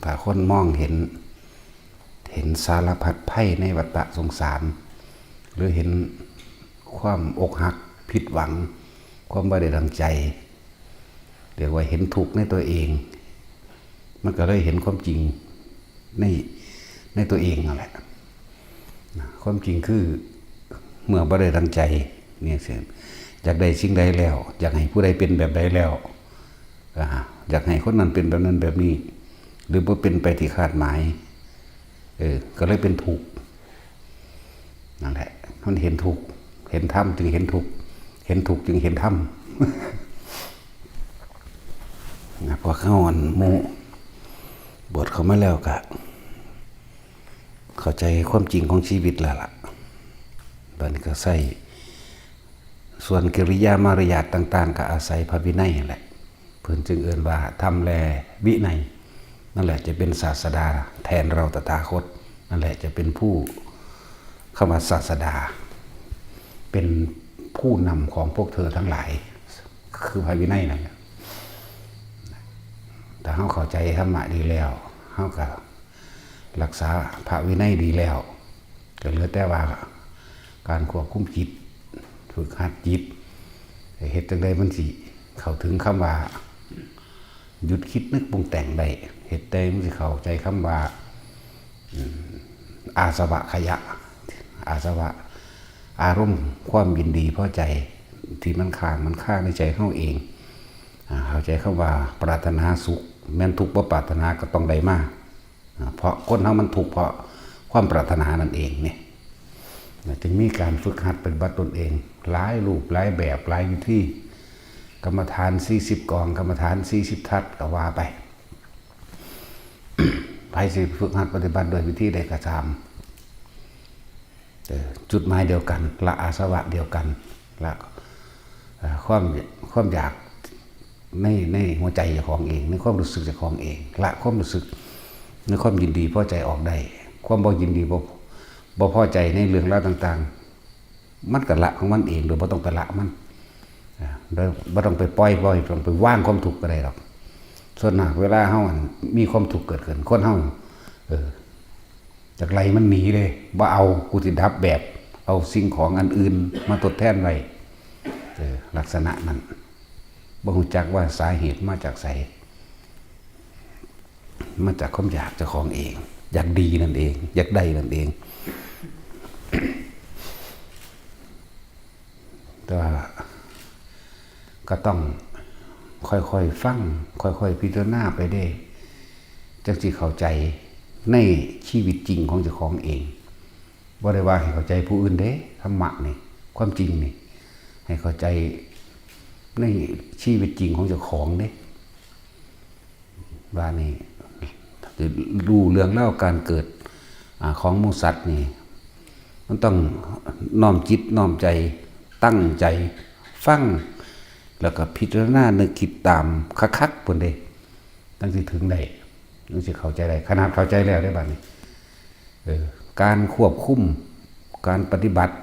ถ้าคนมองเห็นสารพัดภัยในวัฏสงสารหรือเห็นความอกหักผิดหวังความบ่ได้ดังใจเรียกว่าเห็นทุกข์ในตัวเองมันก็เลยเห็นความจริงในตัวเองนั่นแหละความจริงคือเมื่อบ่ได้ดังใจเนี่ยเสียอยากได้สิ่งใดแล้วอยากให้ผู้ใดเป็นแบบใดแล้วอยากให้คนนั้นเป็นแบบนั้นแบบนี้หรือว่าเป็นไปที่คาดหมายก็เลยเป็นทุกข์นั่นแหละมันเห็นทุกข์เห็นธรรมจึงเห็นทุกข์เห็นทุกข์จึงเห็นธรรมพอเข้าอันโมบทเขามาแล้วก็เข้าใจความจริงของชีวิตแล้วล่ะบัดนี้ก็ใส่ส่วนกิริยามารยาทต่างๆก็อาศัยพระวินัยนั่นแหละเพิ่นจึงเอ่ยว่าธรรมแลวินัยนั่นแหละจะเป็นศาสดาแทนเราตถาคตนั่นแหละจะเป็นผู้เข้ามาศาสดาเป็นผู้นำของพวกเธอทั้งหลายคือพระวินัยนั่นแหละถ้าเฮาเข้าใจธรรมะดีแล้วเฮาก็รักษาพระวินัยดีแล้วก็เหลือแต่ว่าการควบคุมจิตฝึกหัดจิตเฮ็ดจังได๋มันสิเข้าถึงคำว่าหยุดคิดนึกปรุงแต่งได้เฮ็ดได้มันสิเข้าใจคำว่าอาสวะขยะอาสวะอารมณ์ความยินดีพอใจที่มันค้างในใจเฮาเองเข้าใจคำว่าปรารถนาสุขแม้นทุกข์บ่ปรารถนาก็ต้องได้มาเพราะคนเฮามันทุกข์เพราะความปรารถนานั่นเองเนี่ยจึงมีการฝึกหัดปฏิบัติตนเองหลายรูปหลายแบบหลายวิธีกรรมฐาน40กองกรรมฐาน40ทัศก็ว่าไปไปสิฝึกหัดปฏิบัติโดยวิธีใดก็ตามจุดหมายเดียวกันละอาสวะเดียวกันละความอยากในหัวใจเจ้าของเองในความรู้สึกเจ้าของเองละความรู้สึกในความยินดีพอใจออกได้ความบ่ยินดีบ่พอใจในเรื่องราวต่างๆมันก็ละของมันเองโดยบ่ต้องไปละมันโดยบ่ต้องไปปล่อยต้องไปว่างความทุกข์ก็ได้หรอกส่วนมากเวลาเฮามีความทุกข์เกิดขึ้นคนเฮาจากไรมันหนีเลยบ่เอากูสิดับแบบเอาสิ่งของอันอื่นมาทดแทนไว้ลักษณะนั้นบ่รู้จักว่าสาเหตุมาจากไสมาจากความอยากเจ้าของเองอยากดีนั่นเองอยากได้นั่นเองแต่ว่าก็ต้องค่อยๆฟังค่อยๆพิจารณาไปได้จังสิเข้าใจในชีวิตจริงของเจ้าของเองบ่ได้ว่าให้เข้าใจผู้อื่นเด้ธรรมะนี่ความจริงนี่ให้เข้าใจในชีวิตจริงของเจ้าของเด้ว่านี่ดูเรื่องเล่าการเกิดของหมู่สัตว์นี่มันต้องน้อมจิตน้อมใจตั้งใจฟังแล้วก็พิจารณานึกคิดตามคักๆพุ่นเด้ตั้งสิถึงได้ตั้งสิเข้าใจได้ขนาดเข้าใจแล้วได้บัดนี้การควบคุมการปฏิบัติ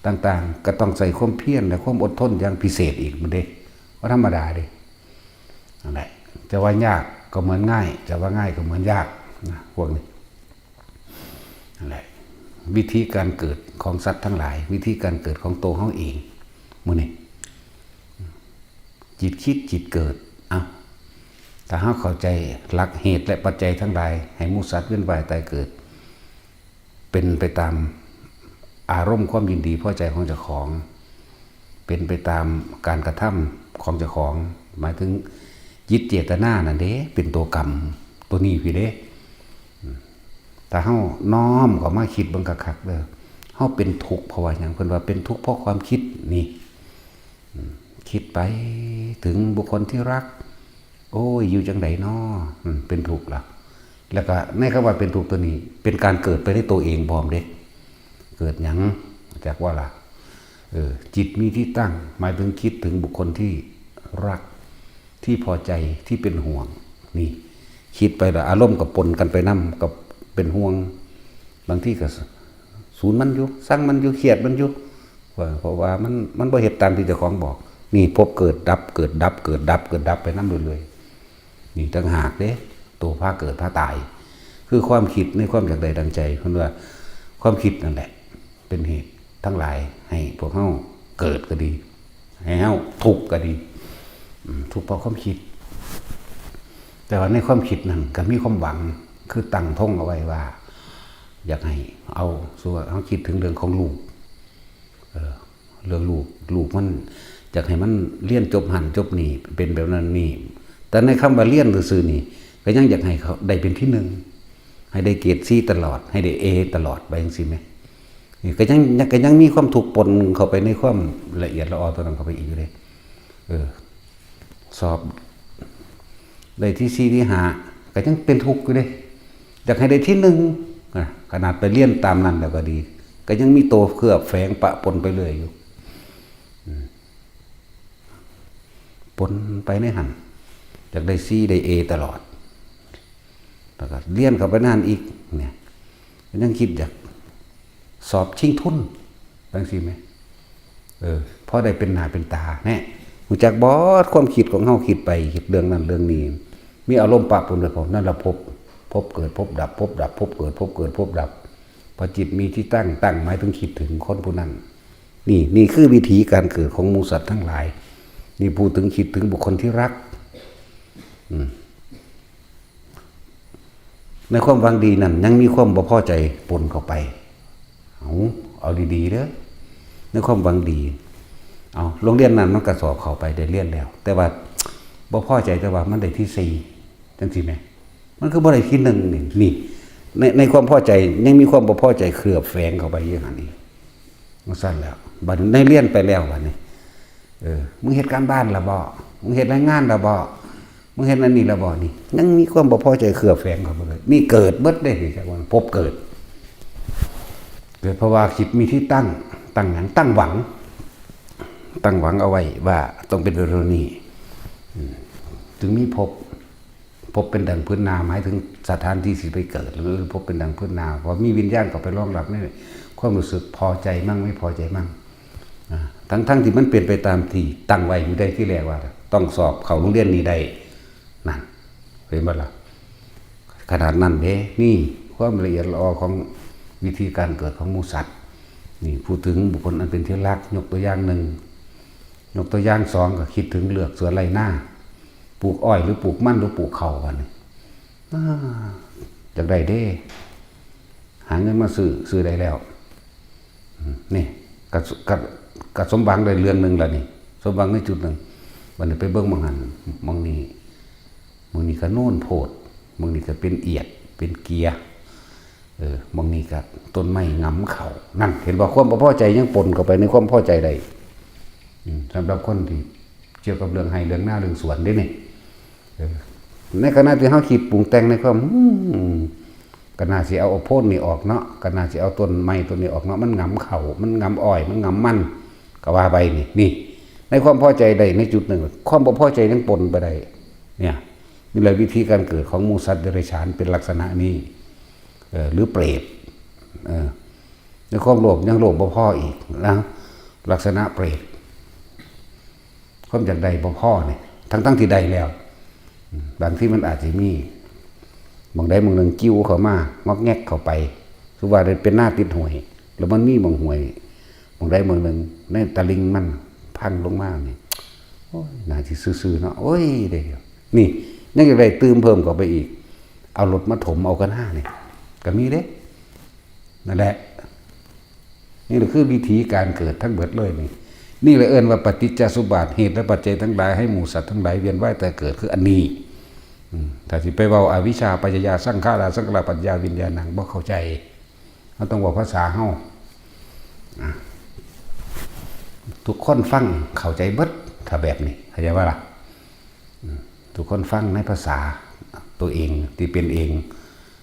ต่างๆก็ต้องใส่ความเพียรและความอดทนอย่างพิเศษอีกมันเด้ว่าธรรมดาเด้นั่นแหละจะว่ายากก็เหมือนง่ายจะว่าง่ายก็เหมือนยากนะพวกนี้นั่นแหละวิธีการเกิดของสัตว์ทั้งหลายวิธีการเกิดของตัวเขาเองมื้อนี้จิตคิดจิตเกิดถ้าเราเข้าใจหลักเหตุและปัจจัยทั้งหลายให้หมู่สัตว์เวียนว่ายตายเกิดเป็นไปตามอารมณ์ความยินดีพอใจของเจ้าของเป็นไปตามการกระทำของเจ้าของหมายถึงจิตเจตนานั่นเด้เป็นตัวกรรมตัวนี้พี่เด้แต่เฮาน้อมเข้ามาคิดเบิ่งคักๆเด้อเฮาเป็นทุกข์เพราะว่าหยังเพิ่นว่าเป็นทุกข์เพราะความคิดนี่คิดไปถึงบุคคลที่รักโอ้ยอยู่จังไดน้อเป็นทุกข์ล่ะแล้วก็ในคำว่าเป็นทุกข์ตัวนี้เป็นการเกิดไปในตัวเองพร้อมเด้เกิดหยังจากว่าล่ะจิตมีที่ตั้งหมายถึงคิดถึงบุคคลที่รักที่พอใจที่เป็นห่วงนี่คิดไปแล้วอารมณ์กับปนกันไปนำกับเป็นห่วงบางที่ก็สูญมันอยู่สร้างมันอยู่เครียดมันอยู่เพราะว่ามันบ่เฮ็ดตามที่เจ้าของบอกนี่พบเกิดดับเกิดดับเกิดดับเกิดดับไปนำเรื่อยๆนี่ต่างหากเด้ ตัวพาเกิดพาตาย คือความคิดในความอยากใดดังใจเพราะว่าความคิดนั่นแหละเป็นเหตุทั้งหลายให้พวกเฮาเกิดก็ดีให้เฮาทุกข์ก็ดีทุกข์เพราะความคิดแต่ว่าในความคิดนั้นก็มีความหวังคือตั้งธงเอาไว้ว่าอยากให้เอาส่วนเขาคิดถึงเรื่องของลูกเรื่องลูกมันอยากให้มันเรียนจบหันจบนี่เป็นแบบนั้นนี่แต่ในคำว่าเรียนซื่อๆนี่ก็ยังอยากให้เขาได้เป็นที่หนึ่งให้ได้เกรดซีตลอดให้ได้เอตลอดไปจังซี่แม่นี่ก็ยังมีความถูกปนเข้าไปในความละเอียดละออตัวนั้นเข้าไปอีกอยู่เลยสอบได้ที่4ที่5ก็ยังเป็นทุกข์อยู่เลยอยากให้ได้ที่หนึ่งขนาดไปเรียนตามนั้นแล้วก็ดีก็ยังมีตัวเคลือบแฝงปะปนไปเรื่อยอยู่ปนไปในหันอยากได้ซีได้เอตลอดแล้วก็เรียนเข้าไปนานอีกเนี่ยยังคิดอยากสอบชิงทุนบางสิไหมพอได้เป็นหน้าเป็นตาแน่หูจักบอสความคิดของเฮาคิดไปคิดเรื่องนั้นเรื่องนี้มีอารมณ์ปะปนไปผมนั่นละพบเกิดพบดับพบดับพบเกิดพบเกิดพบดับพอจิตมีที่ตั้งหมายถึงคิดถึงคนผู้นั้นนี่คือวิธีการเกิดของหมู่สัตว์ทั้งหลายนี่พูดถึงคิดถึงบุคคลที่รักในความหวังดีนั่นยังมีความบ่พอใจปนเข้าไปเอาดีๆเด้อในความหวังดีเอาโรงเรียนนั้นมันก็สอบเข้าไปได้เรียนแล้วแต่ว่าบ่พอใจแต่ว่ามันได้ที่4จังซี่แม่มันคือบ่ได้ที่1นี่ในความพอใจยังมีความบ่พอใจเคลือบแฝงเข้าไปอย่างนั้นนี่มันสั้นแล้วบัดนี้ได้เรียนไปแล้วบัดนี้มึงเฮ็ดการบ้านละบ่มึงเฮ็ดรายงานละบ่มึงเฮ็ดอันนี้ละบ่นี่ยังมีความบ่พอใจเคลือบแฝงเข้าไปเลยนี่เกิดเบิดได้จักว่าพบเกิดเพราะว่าจิตมีที่ตั้งหยังตั้งหวังเอาไว้ว่าต้องเป็นเรื่องนี้ถึงมีพบเป็นดังพื้นนาหมายถึงสถานที่สิไปเกิดหรือพบเป็นดังพื้นนาพอมีวิญญาณก็ไปรองรับนี่ความรู้สึกพอใจมั่งไม่พอใจมั่งทั้งที่มันเปลี่ยนไปตามที่ตั้งไว้อยู่ได้ที่แรกว่าต้องสอบเข้าโรงเรียนนี้ได้นั่นเห็นบ่ล่ะขนาดนั้นเด้นี่ความละเอียดละออของวิธีการเกิดของหมู่สัตว์นี่พูดถึงบุคคลอันเป็นที่รักยกตัวอย่าง1ยกตัวอย่าง2ก็คิดถึงเลือกสวนไรหน้าปลูกอ้อยหรือปลูกมันหรือปลูกข้าววันนี้จากได้เด้หาเงินมาซื้อได้แล้วนี่กับสมบังได้เรือนหนึ่งแล้วนี่สมบังในจุดหนึ่งวันนี้ไปเบิ้งมองหันมองนี่ก็โน่นโพดมองนี่ก็เป็นเอียดเป็นเกียร์มองนี่ก็ต้นไม้งำเข่านั่นเห็นว่าความพอใจยังปนเข้าไปในความพอใจใดสำหรับคนที่เกี่ยวกับเรื่องไห้เรื่องหน้าเรื่องสวนได้นี่ในขณะที่เขาคิดปรุงแต่งในความก็น่าสิเอาโพดนี่ออกเนาะก็น่าสิเอาต้นไม้ต้นนี้ออกเนาะมันงำเข่ามันงำอ้อยมันงำมันก็ว่าไปนี่ในความพอใจใดในจุดหนึ่งความบ่พอใจยังปนไปได้เนี่ยนี่แหละวิธีการเกิดของหมู่สัตว์เดรัจฉานเป็นลักษณะนี้หรือเปรตในความโลภยังโลภบ่พออีกนะลักษณะเปรตความอยากใดบ่พอเนี่ยทั้งที่ใดแล้วบางที่มันอาจจะมีบางใดบางหนึ่งกิ้วเข้ามางอกแงกเข้าไปคือว่าเป็นหน้าติดห่วยแล้วมันมีบางห่วยบางใดบางหนึ่งในตะลิงมันพังลงมานี่โอ้ยน่าจะซื่อๆเนาะโอ้ยเดี๋ยวนี่ยังอยากได้ตื่มเพิ่มเข้าไปอีกเอารถมาถมเอากันหน้านี่ก็มีเด้นั่นแหละนี่แหละคือวิธีการเกิดทั้งเบิดเลยนี่เลยเอิ้นว่าปฏิจจสมุปบาทเหตุและปัจจัยทั้งหลายให้หมู่สัตว์ทั้งหลายเวียนว่ายแต่เกิดคืออันนี้ถ้าสิไปเว้าอวิชชาปัจจยาสังขาราสังขารปัจจยาวิญญาณังบ่เข้าใจเราต้องบอกภาษาเฮาทุกคนฟังเข้าใจเบิดถ้าแบบนี้เข้าใจว่าล่ะทุกคนฟังในภาษาตัวเองที่เป็นเอง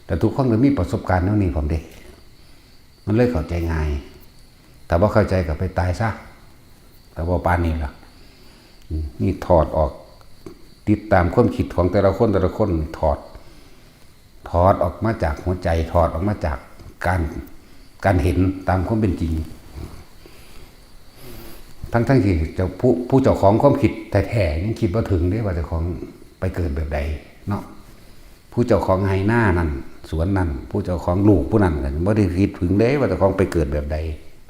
แต่ทุกคนก็มีประสบการณ์เท่านี้ผมเด็กมันเลยเข้าใจง่ายแต่ว่าเข้าใจก็ไปตายซะแต่ว่าปานนี้ล่ะนี่ถอดออกติดตามความคิดของแต่ละคนถอดออกมาจากหัวใจถอดออกมาจากการเห็นตามความเป็นจริงทั้งที่เจ้าผู้เจ้าของความคิดแท้ๆยังคิดว่าถึงได้ว่าเจ้าของไปเกิดแบบใดเนาะผ ผู้เจ้าของไฮหน้านั่นสวนนั่นผู้เจ้าของลูกผู้นั้นกันไม่ได้คิดถึงเด้ว่าเจ้าของไปเกิดแบบใด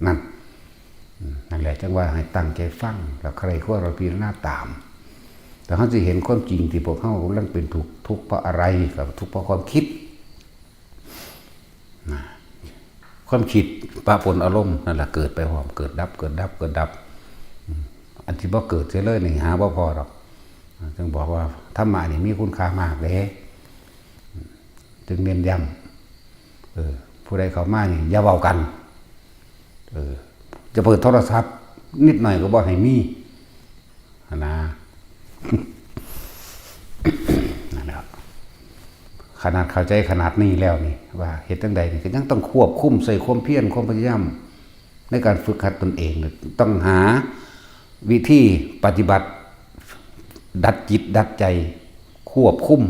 นั่นแหละจังว่าให้ตั้งใจฟังแล้วใครขั้วเราพิจารณาตามแต่เขาจะเห็นความจริงที่พวกเขากำลังเป็นทุกข์เพราะอะไรกับทุกข์เพราะความคิดความคิดปะปนอารมณ์นั่นแหละเกิดไปพร้อมเกิดดับเกิดดับเกิดดับอันที่บ่เกิดเสียเลยนี่หาบ่พอหรอกจึงบอกว่าธรรมะนี่มีคุณค่ามากเลยจึงเน้นย้ำผู้ใดเข้ามานี่อย่าเว้ากันจะเปิดโทรศัพท์นิดหน่อยก็บ่ให้มีนะนั่นแหละขนาดเข้าใจขนาดนี้แล้วนี่ว่าเหตุจังใดนี่ก็ยังต้องควบคุมใส่ความเพียรความพยายามในการฝึกหัดตนเองต้องหาวิธีปฏิบัติดัดจิตดัดใจควบคุม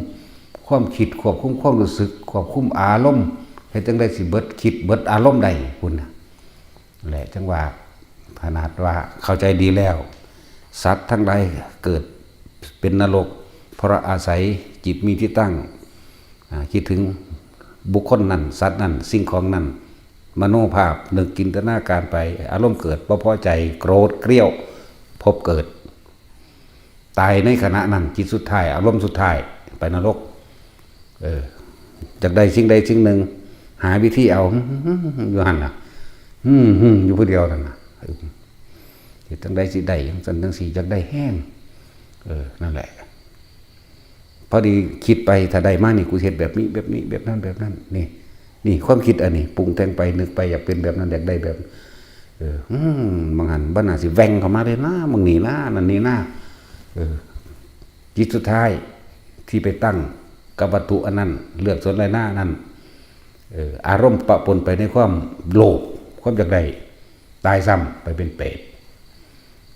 ความคิดควบคุมความรู้สึกควบคุมอารมณ์ให้จังได้สิเบิดคิดเบิดอารมณ์ใดคุณแหละจังว่าขนาดว่าเข้าใจดีแล้วสัตว์ทั้งหลายเกิดเป็นนรกเพราะอาศัยจิตมีที่ตั้งคิดถึงบุคคลนั้นสัตว์นั้นสิ่งของนั้นมโนภาพนึกจินตนาการไปอารมณ์เกิดพอใจโกรธเกรี้ยวพบเกิดตายในขณะนั้นจิตสุดท้ายอารมณ์สุดท้ายไปนรกจากใดสิ่งใดสิ่งหนึ่งหาวิธีเอาอยู่หันน่ะอยู่ผู้เดียวนั่นน่ะจากใดสิได้จังสี่จากใดแห้งนั่นแหละพอดีคิดไปถ้าได้มากนี่กูเฮ็ดแบบนี้แบบนี้แบบนั้นแบบนั้นนี่ความคิดอันนี้ปรุงแต่งไปนึกไปอยากเป็นแบบนั้นอยากได้แบบบางหันบ้านน่ะสิแว่งเข้ามาเลยนะมึงนี่นะนั่นนี่นะจิตสุดท้ายที่ไปตั้งกับวัตถุอันนั้นเลือกส่วนไรหน้านั้นอารมณ์ปะปนไปในความโลภความอยากได้ตายซ้ำไปเป็นเปรต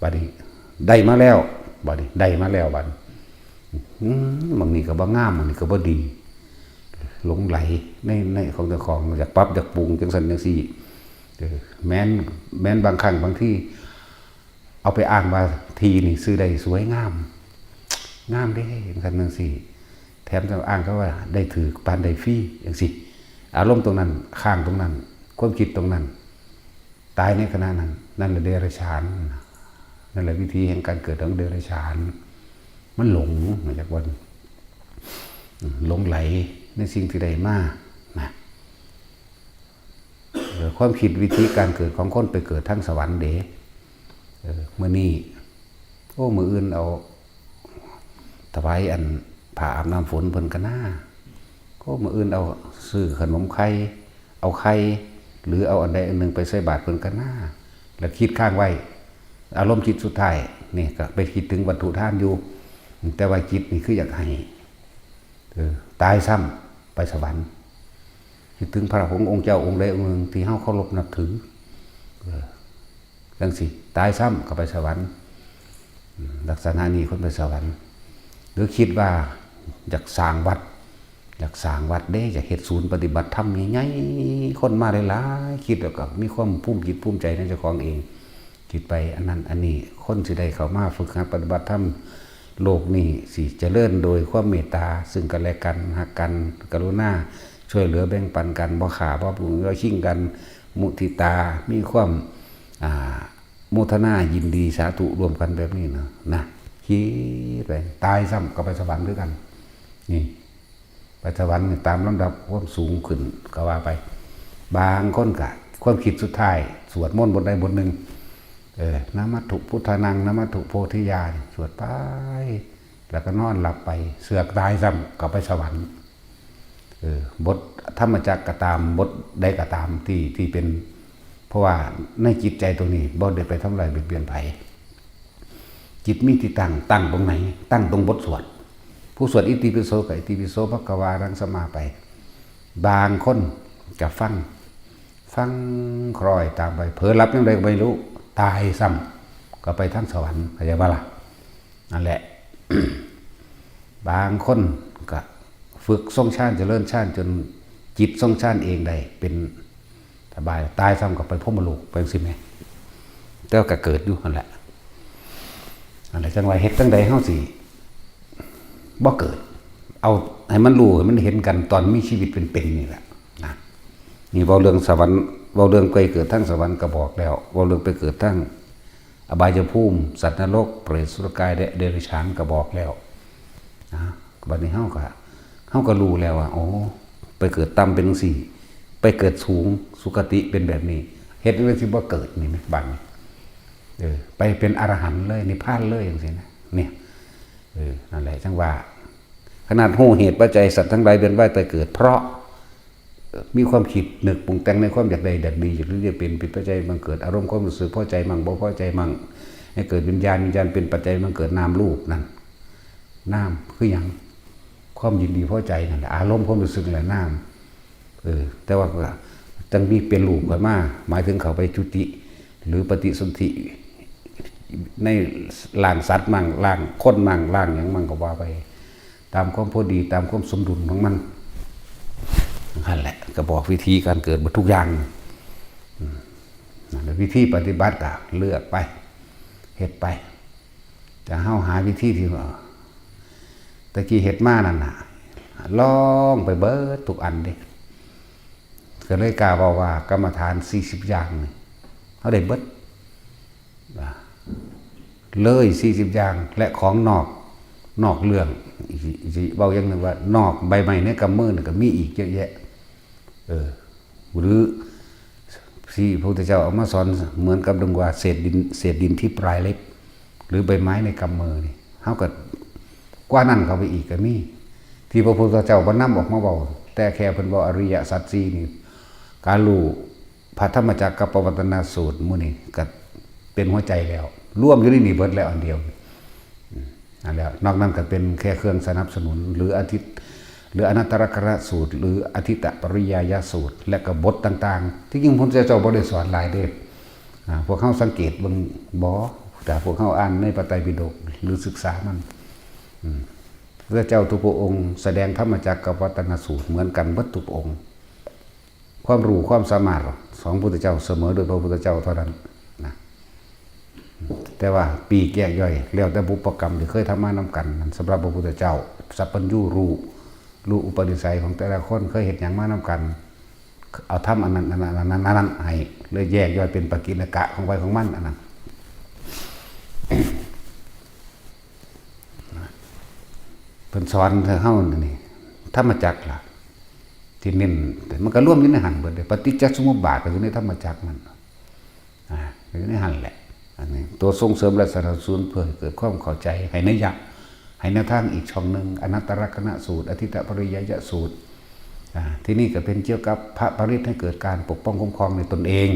บัดนี้ได้มาแล้วบัดนี้ได้มาแล้วบัดบางนี่ก็บ่งามบางนี่ก็บ่ดีหลงไหลในของเจ้าของอยากปรับอยากปรุงจังสันจังซี่แม้นบางครั้งบางที่เอาไปอ้างว่าทีนี่ซื้อได้สวยงามได้จังสันจังซี่แถมจะอ้างเขาว่าได้ถือปานได้ฟรีจังซี่อารมณ์ตรงนั้นข้างตรงนั้นความคิดตรงนั้นตายในขณะนั้นนั่นแหละเดรัจฉานนั่นแหละวิธีแห่งการเกิดของเดรัจฉานมันหลงมาจากวันหลงไหลในสิ่งที่ใดมากนะความคิดวิธีการเกิดของคนไปเกิดทั้งสวรรค์เด๋เมื่อนี้มืออื่นเอาถวายอันผ่าอาบน้ำฝนเพิ่นกันหน้าก็มืออื่นเอาซื้อขนมไข่เอาไข่หรือเอาอันใดอันหนึ่งไปใส่บาตรเพิ่นกันหน้าแล้วคิดข้างไว้อารมณ์จิตสุดท้ายนี่ก็ไปคิดถึงวัตถุทานอยู่แต่ว่าจิตนี่คืออยากให้ตายซ้ำไปสวรรค์คิดถึงพระองค์เจ้าองค์ใดองค์หนึ่งที่เฮาเคารพนับถือจังสิตายซ้ำก็ไปสวรรค์ลักษณะนี้คนไปสวรรค์หรือคิดว่าอยากสร้างวัดเด้อยากเฮ็ดศูนย์ปฏิบัติธรรมใหญ่ๆคนมาหลายๆคิดแล้วก็มีความภูมิจิตภูมิใจในเจ้าของเองคิดไปอันนั้นอันนี้คนสิได้เข้ามาฝึกหัดปฏิบัติธรรมโลกนี้สิเจริญโดยความเมตตาซึ่งกันและกันหักกันกรุณาช่วยเหลือแบ่งปันกันบ่ฆ่าบ่บุญบ่ชิงกันมุทิตามีความโมทนายินดีสาธุรวมกันแบบนี้นะคิดไปตายซ้ำก็ไปสวรรค์ด้วยกันนี่ไปสวรรค์ตามลำดับความสูงขึ้นก็ว่าไปบางคนก็ความคิดสุดท้ายสวดมนต์บทใดบทหนึ่งนะมัตถุพุทธานังนะมัตถุโพธิญาณสวดไปแล้วก็นอนหลับไปเสือกตายซ้ำก็ไปสวรรค์บทธรรมจักรก็ตามบทใดก็ตามที่เป็นเพราะว่าในจิตใจตรงนี้บ่ได้ไปทำลายเปลี่ยนไผจิตมีที่ตั้งตรงไหนตั้งตรงบทสวดผู้สวดอิติปิโสกับอิติปิโสภควารังสมาไปบางคนก็ฟังคล้อยตามไปเผลอรับยังไงก็ไม่รู้ตายซ้ำก็ไปทั้งสวรรค์เข้าใจป่ะล่ะนั่นแหละ บางคนก็ฝึกทรงฌานเจริญฌานจนจิตทรงฌานเองได้เป็นสบายตายซ้ำก็ไปพรหมโลกเป็นสิแม่แต่ก็เกิดอยู่นั่นแหละจังไรเฮ็ดจังใดเฮาสิบ่เกิด เอาให้มันรู้ให้มันเห็นกันตอนมีชีวิตเป็นๆนี่แหละนะนี่เว้าเรื่องสวรรค์เว้าเรื่องไปเกิดทั้งสวรรค์ก็บอกแล้วเว้าเรื่องไปเกิดทั้งอบายภูมิสัตว์นรกเปรตสุรกายเดรัจฉานก็บอกแล้วนะบัดนี้เฮาก็รู้แล้วว่าโอ้ไปเกิดต่ำเป็นจังซี่ไปเกิดสูงสุคติเป็นแบบนี้เฮ็ดจังซี่บ่เกิดนี่แม่บัดนี้ไปเป็นอรหันต์เลยนิพพานเลยจังซี่นะเนี่ยนั่นแหละจังว่าขนาดหูเหตุปัจจัยสัตว์ทั้งหลายเวียนว่ายตายเกิดเพราะมีความคิดนึกปรุงแต่งในความอยากใดอยากดีอยากรู้อยากเป็นปัจจัยบังเกิดอารมณ์ความรู้สึกพอใจมั่งบ่พอใจมั่งให้เกิดวิญญาณเป็นปัจจัยบังเกิดนามรูปนั่นนามคือหยังความยินดีพอใจนั่นแหละอารมณ์ความรู้สึกแหละนามแต่ว่าจังมีเป็นรูปขึ้นมาหมายถึงเขาไปจุติหรือปฏิสนธิในร่างสัตว์มั่งร่างคนมั่งร่างหยังมั่งก็ว่าไปตามความพอดีตามความสมดุลของมันนั่นแหละก็บอกวิธีการเกิดหมดทุกอย่างวิธีปฏิบัติก็เลือกไปเฮ็ดไปจะเฮาหาวิธีที่ว่าตะกี้เฮ็ดมานั่นน่ะลองไปเบิดทุกอันเด้ก็เลยกล่าวว่ากรรมฐาน40อย่างนี่เฮาได้เบิดเลย40อย่างและของนอกเรื่องเว้าอย่างนึงว่านอกใบไม้ในกำมือนี่ก็มีอีกเยอะแยะหรือที่พระพุทธเจ้าเอามาสอนเหมือนกับดังว่าเศษดินที่ปลายเล็บหรือใบไม้ในกำมือนี่เฮาก็กว่านั้นเข้าไปอีกก็มีที่พระพุทธเจ้าบ่นำออกมาเว้าแต่แค่เพิ่นเว้าอริยสัจ4นี่การรู้พระธรรมจักรกับปวัตตนสูตรมื้อนี้ก็เป็นหัวใจแล้วรวมอยู่ในนี้เบิดแล้วอันเดียวนั่นแล้วนอกนั้นก็เป็นแค่เครื่องสนับสนุนหรืออนัตตลกนสูตรหรืออธิตปริยายสูตรและก็บทต่างๆที่จริงพระเจ้าบ่ได้สอนหลายเด้พวกเขาสังเกตเบิ่งบ่แต่พวกเขาอ่านในพระไตรปิฎกหรือศึกษามันพระเจ้าทุกพระองค์แสดงธรรมจักรกับปวัตตนสูตรเหมือนกันเบิดทุกพระองค์ความรู้ความสามารถของพระพุทธเจ้าเสมอโดยพระพุทธเจ้าเท่านั้นนะแต่ว่าปีแยกย่อยแล้วแต่บุพกรรมที่เคยทำมานำกันสำหรับพระพุทธเจ้าสัพพัญญูรู้อุปนิสัยของแต่ละคนเคยเห็นอย่างมานำกันเอาทำอันนั้นให้เลยแยกย่อยเป็นปกิณกะของไปของมันอันนั้นเพิ่นสอนเธอเฮานี่ธรรมจักรล่ะที่เน้นแต่มันก็ร่วมอยู่ในหันเบิดเลยปฏิจจสมุปบาทก็อยู่ในธรรมจักรมันอยู่ในหันแหละอันนี้ตัวส่งเสริมและสนับสนุนเพื่อเกิดความเข้าใจให้นัยยะให้แนวทางอีกช่องหนึ่งอนัตตลกนสูตรอธิตปริยายสูตรที่นี่ก็เป็นเกี่ยวกับพระปริตให้เกิดการปกป้องคุ้มครองในตนเอง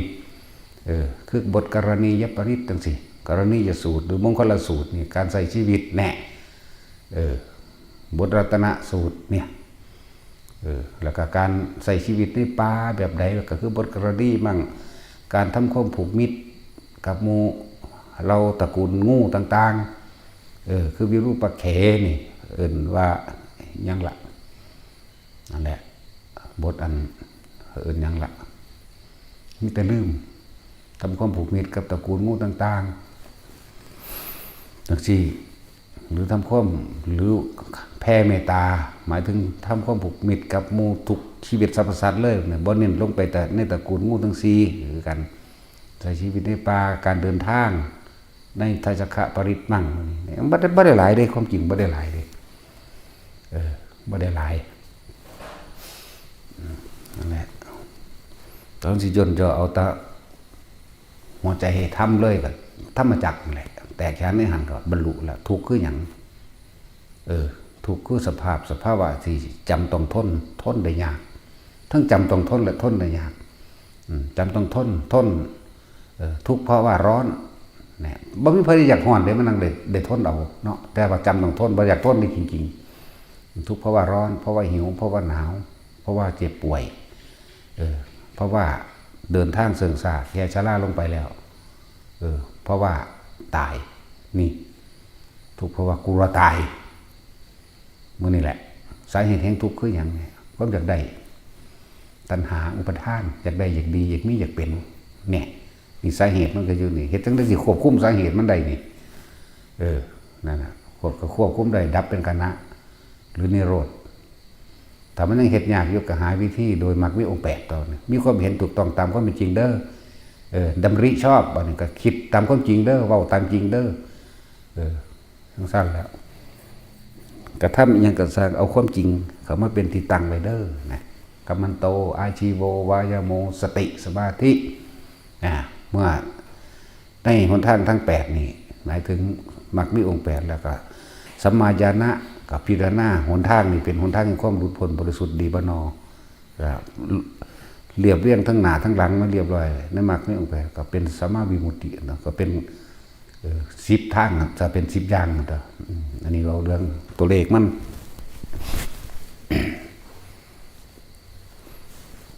คือบทกรณียปริตจังสิกรณียสูตรหรือมงคลสูตรนี่การใส่ชีวิตแน่บทรัตนสูตรเนี่ยแล้วก็การใส่ชีวิตในป่าแบบใดก็คือบทกรณีมั่งการทำความผูกมิตรกับหมู่เราตระกูลงูต่างๆคือวิรูปเขนี่ว่ายังละนั่นแหละบทอันยังละมีแต่ลืมทำความผูกมิตรกับตระกูลงูต่างๆจังซี่หรือทำความหรือแผ่เมตตาหมายถึงทำความผูกมิตรกับหมู่ทุกชีวิตสรรพสัตว์เลยเนี่ยบ่เน้นลงไปแต่ในตระกูลงูทั้ง4คือกันใช้ชีวิตในป่าการเดินทางในทัศกะปริตมั่งบ่ได้หลายเด้ความจริงบ่ได้หลายเด้บ่ได้หลายนั่นแหละตอนสิย่นจะเอาตะหัวใจให้ทำเลยก็ธรรมจักรนั่นแหละแต่แค่ในหันก็บรรลุแล้วทุกข์คือหยังทุกข์คือสภาวะที่จำต้องทนได้ยากทั้งจำต้องทนและทนได้ยากจำต้องทนทุกข์เพราะว่าร้อนเนี่ยบ่มีใครอยากร้อนเด้มันนั่งได้ทนเอาเนาะแต่ว่าจำต้องทนบ่อยากทนนี่จริงๆทุกข์เพราะว่าร้อนเพราะว่าหิวเพราะว่าหนาวเพราะว่าเจ็บป่วยเพราะว่าเดินทางเสื่องซ่าแก่ชราลงไปแล้วเพราะว่าตายนี่ทุกข์เพราะว่ากูว่าตายมื้อนี่แหละสาเหตุแห่งทุกข์คือหยังความอยากได้ตัณหาอุปทานอยากได้อยากดีอยากมีอยากเป็นเนี่ยนี่สาเหตุมันก็อยู่นี่เฮ็ดจังได๋สิควบคุมสาเหตุมันได้นี่นั่นน่ะควบคุมได้ดับเป็นขณะหรือนิโรธ ถ้ามันยังเฮ็ดยากอยู่ก็หาวิธีโดยมรรคมีองค์แปดต่อนี่มีความเห็นถูกต้องตามความเป็นจริงเด้อดำริชอบบัดนี้ก็คิดตามความจริงเด้อเว้าตามจริงเด้อทั้งสั้นแล้วกระทำอีหยังก็สร้างเอาความจริงเขามาเป็นที่ตั้งไว้เด้อนะกัมมันโตอาชีโววายโมสติสมาธิเมื่อในหนทางทั้ง8นี่หมายถึงมรรคมีองค์8แล้วก็สัมมาญาณะกับพิจารณาหนทางนี่เป็นหนทางแห่งความหลุดพ้นบริสุทธิ์ดีบ่นอเรียบเรียงทั้งหน้าทั้งหลังมาเรียบร้อยในมรรคมีองค์8ก็เป็นสัมมาวิมุตติก็เป็น10ทางจะเป็น10อย่างอันนี้เราเรื่องตัวเลขมัน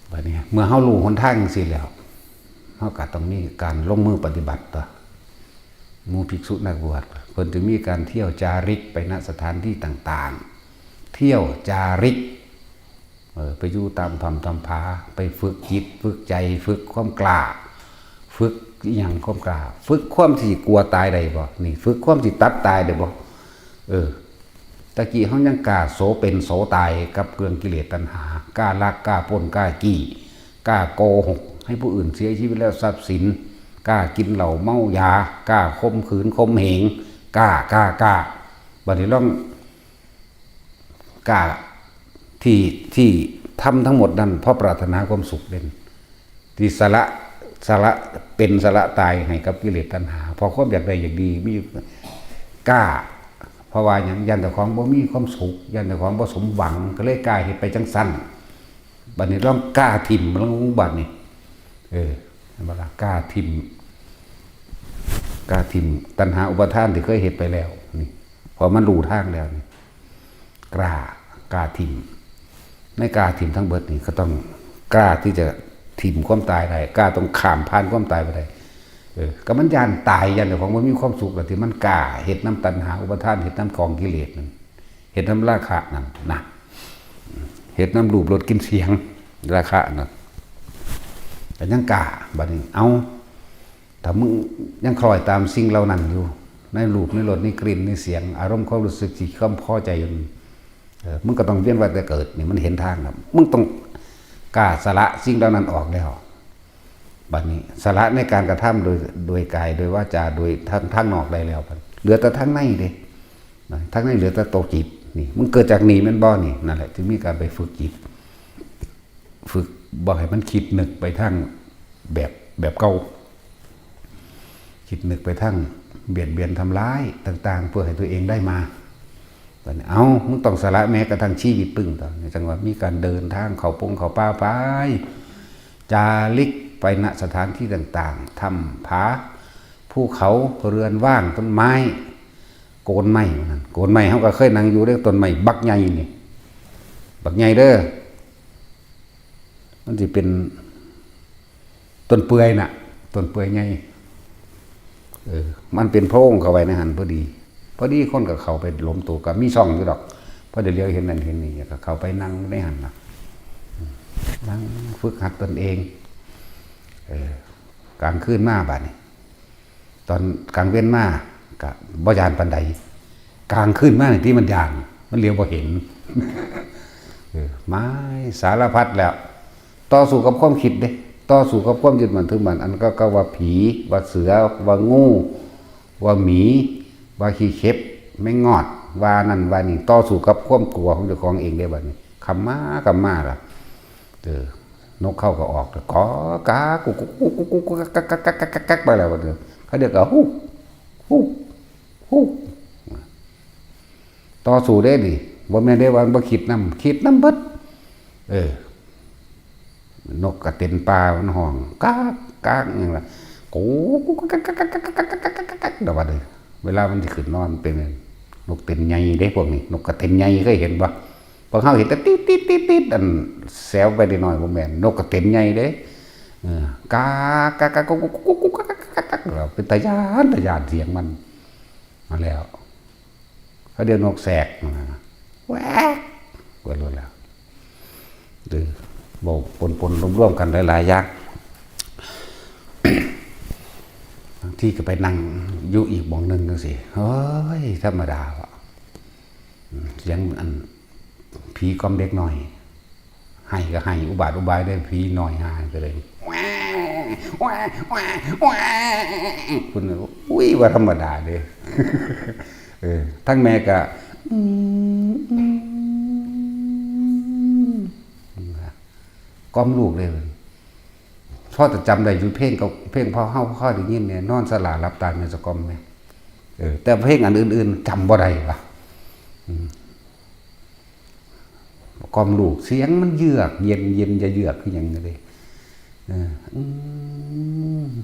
แบบนี้เมื่อเฮารู้หนทางจังซี่แล้วเฮาก็ต้องมีการลงมือปฏิบัติต่อหมู่ภิกษุนักบวชเพิ่นจึงมีการเที่ยวจาริกไปณสถานที่ต่างๆเที่ยวจาริกไปอยู่ตามถ้ำตามผาไปฝึกจิตฝึกใจฝึกความกล้าฝึกอีหยังความกล้าฝึกความที่กลัวตายได้บ่นี่ฝึกความที่ตัดตายได้บ่ตะกี้เฮายังกล้าโสเป็นโสตายกับเรื่องกิเลสตัณหากล้าลักกล้าปล้นกล้ากี้กล้าโกหกให้ผู้อื่นเสียชีวิตแล้วทรัพย์สินกล้ากินเหล้าเมายากล้าข่มขืนข่มเหงกล้าบัดนี้ลองกล้าที่ทำทั้งหมดนั้นเพราะปรารถนาความสุขเด่นที่สละเป็นสละตายให้กับกิเลสตัณหาพอความอยากได้อยากดีมีกล้าเพราะว่าอย่างยันแต่ของบ่มีความสุขยันแต่ของบ่สมหวังก็เลยกล้าเฮ็ดไปจังสั้นบัดนี้ลองกล้าทิ่มลองบัดนี้เวลากล้าทิ่มตัณหาอุปาทานที่เคยเฮ็ดไปแล้วนี่พอมันรู้ทางแล้วนี่กล้าทิ่มในกล้าทิ่มทั้งเบิดนี่ก็ต้องกล้าที่จะทิ่มความตายได้กล้าต้องข้ามผ่านความตายไปได้ก็มันยานตายยันแต่ของมันมีความสุขแต่ที่มันกล้าเฮ็ดน้ำตัณหาอุปาทานเฮ็ดน้ำกองกิเลสนั่นเฮ็ดน้ำราคะนั่นนะเฮ็ดน้ำรูปรสกลิ่นเสียงราคะนั่นแต่ยังกล้าบัดนี้เอาถ้ามึงยังคล้อยตามสิ่งเหล่านั้นอยู่ในรูปในรสในกลิ่นในเสียงอารมณ์ความรู้สึกที่ความพอใจอยู่มึงก็ต้องเวียนว่ายแต่เกิดนี่มันเห็นทางครับมึงต้องกล้าสละสิ่งเหล่านั้นออกแล้วบัดนี้สละในการกระทำโดยกายโดยวาจาโดยทางนอกได้แล้วเหลือแต่ทางในเด้ทางในเหลือแต่โตจิตนี่มึงเกิดจากนี่มันบ่นี่นั่นแหละจึงมีการไปฝึกจิตฝึกบ่ให้มันคิดนึกไปทางแบบเก่าคิดนึกไปทางเบียดเบียนทำร้ายต่างๆเพื่อให้ตัวเองได้มาเอามึงต้องสละแม้กระทั่งชีวิตปึ้งต่อในจังหวะมีการเดินทางเขาป่าไปจาริกไปณสถานที่ต่างๆถ้ำผาภูเขาเรือนว่างต้นไม้โกนไม้นั่นโกนไม้เขาก็เคยนั่งอยู่เรื่องต้นไม้บักใหญ่นี่บักใหญ่เด้อมันจะเป็นต้นเปื่อยน่ะต้นเปื่อยใหญ่มันเป็นโพรงเข้าไว้ในหันพอดีคนกับเขาไปล้มตัวกับมีช่องอยู่ดอกเพราะเดี๋ยวเลี้ยวเห็นนั่นเห็นนี่ก็เขาไปนั่งในหันนะนั่งฝึกหัดตนเองกลางคืนมาบัดนี้ตอนกลางเว้นมากับบ่ยานปันใดกลางคืนมาที่มันยานมันเลี้ยวบ่เห็นไม้สารพัดแล้วต่อสู้กับความคิดเด้ต่อสู้กับความยึดมั่นถือมั่นอันก็ว่าผีว่าเสือว่างูว่าหมีว่าขี้เข็บไม่งอดว่านั่นว่านี่ต่อสู้กับความกลัวของเจ้าของเองได้บัดนี้คำมาล่ะนกเข้าก็ออกขอกากุกกักไปแล้วบัดนี้เขาเรียกว่าฮู้ต่อสู้ได้ดิบ่แม่นได้ว่าบ่คิดนำเบิดนกกระเต็นปลามันห้องกากอย่างละกูกักเดี๋ยวว่าเลยเวลามันจะขึ้นนอนเป็นนกเต็นใหญ่เด้พวกนี้นกกระเต็นใหญ่เคยเห็นปะพอเขาเห็นแต่ติดอันแซวไปได้หน่อยผมแม่นนกกระเต็นใหญ่เด้กากกูกักเราเป็นตะยานเสียงมันมาแล้วเขาเรียกนกแสกแหวกก็รู้แล้วดื้อโบกปนร่วมกันหลายๆอย่างที่ก็ไปนั่งอยู่อีกบ่องหนึ่งกันสิเฮ้ยธรรมดาวะเสียงอันผีกอมเด็กหน่อย ให้ก็ให้อุบาทอุบายได้ผีหน่อยหาก็เลยแหว่แหว่แหว่แหว่คุณอุ้ยว่าธรรมดาเด้ทั้งแม่ก็ก้มลูกเลยพ่อจะจำได้อยู่เพลงกับเพลงพ่อเฮาพ่อได้ยินเนี่ยนอนสลารับตาเนี่ยสกอมแม่แต่เพลงอันอื่นๆจำบ่ได้ว่ะก้มลูกเสียงมันเยือกเย็นเย็นจะเยือกคืออย่างนี้เลย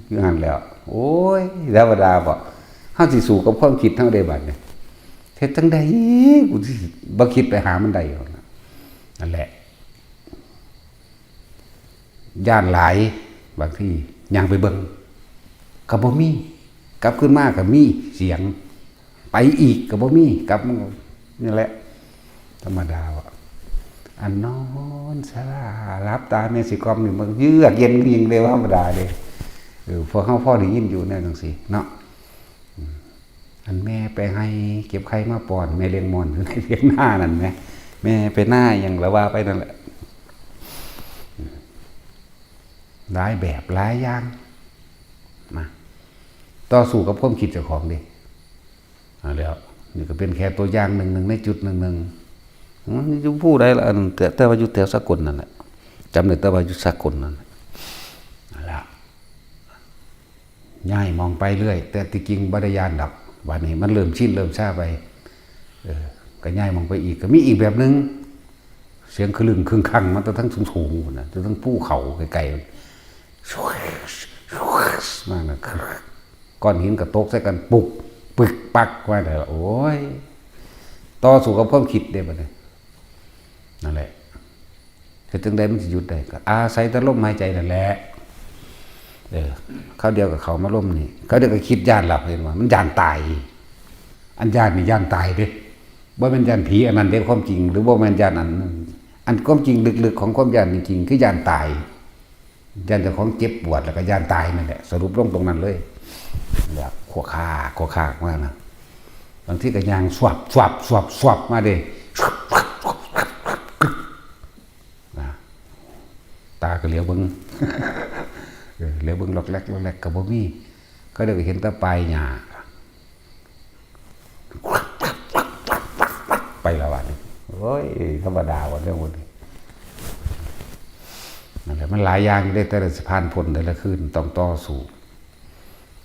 อยู่หันแล้วโอ้ยธรรมดาบ่เฮาสิสู้กับความคิดเฮาได้บัดเนี่ยเฮ็ดจังได๋กูสิบ่คิดไปหามันได้นั่นแหละย่านหลายบางทีย่างไปเบิ่งก็บ่มีกลับขึ้นมาก็มีเสียงไปอีกก็บ่มีกลับนี่แหละธรรมดาว่ะอันนอนสลารับตาแม่สิกอมนี่มันเยือกเย็นยิงเลยว่าธรรมดาเลยพอเฮาพ่อได้ยินอยู่แน่จังซี่เนาะอันแม่ไปให้เก็บไข่มาป้อนแม่เลี้ยงมอนอยู่ในเลี้ยงหน้านั่นแหมแม่ไปหน้าอย่างละว่าไปนั่นแหละหลายแบบหลายอย่างมาต่อสู้กับความคิดเจ้าของดิแล้วนี่ก็เป็นแค่ตัวอย่างหนึ่งในจุดหนึ่งมันอยู่ผู้ใดละแต่ว่าอยู่แถวสกลนั่นแหละจำได้แต่ว่าอยู่สกลนั่นแหละง่ายมองไปเรื่อยแต่ที่จริงบริยานดับวันนี้มันเริ่มชินเริ่มชาไปก็ง่ายมองไปอีกก็มีอีกแบบนึงเสียงคลึงครึ่งคังมันทั้งสูงๆนะทั้งภูเขาไกลๆมากนะก้อนหินกับโต๊ะใส่กันปุกปึกปักว่าแต่ละโอ้ยต่อสู้กับความคิดได้บ่เนี่ยนั่นแหละคือถึงได้มันจะหยุดได้ก็อาศัยแต่ลมหายใจนั่นแหละเขาเดียวกับเขามาล่มนี่เขาเดียวกับคิดย่านหลับเห็นว่ามันย่านตายอันย่านนี่ย่านตายเด้บ่เป็นย่านผีอันนั้นเด้ความจริงหรือบ่แม่นย่านอันความจริงลึกๆของความย่านจริงๆคือย่านตายย่านเจ้าของเจ็บปวดแล้วก็ย่านตายนั่นแหละสรุปลงตรงนั้นเลยแบบขวขาๆมากนะบางทีก็ยางสวับมาเด้ตาก็เหลียวเบิ่งเหลียวเบิ่งล็อกแรกก็บ่มีก็ได้เห็นแต่ปลายหญ้าไปแล้ววันนี้โอ้ยธรรมดาวันเรื่องนี้นั่นแหละมันหลายอย่างได้แต่ละสะพานพ้นแต่ละคืนต้องต่อสู้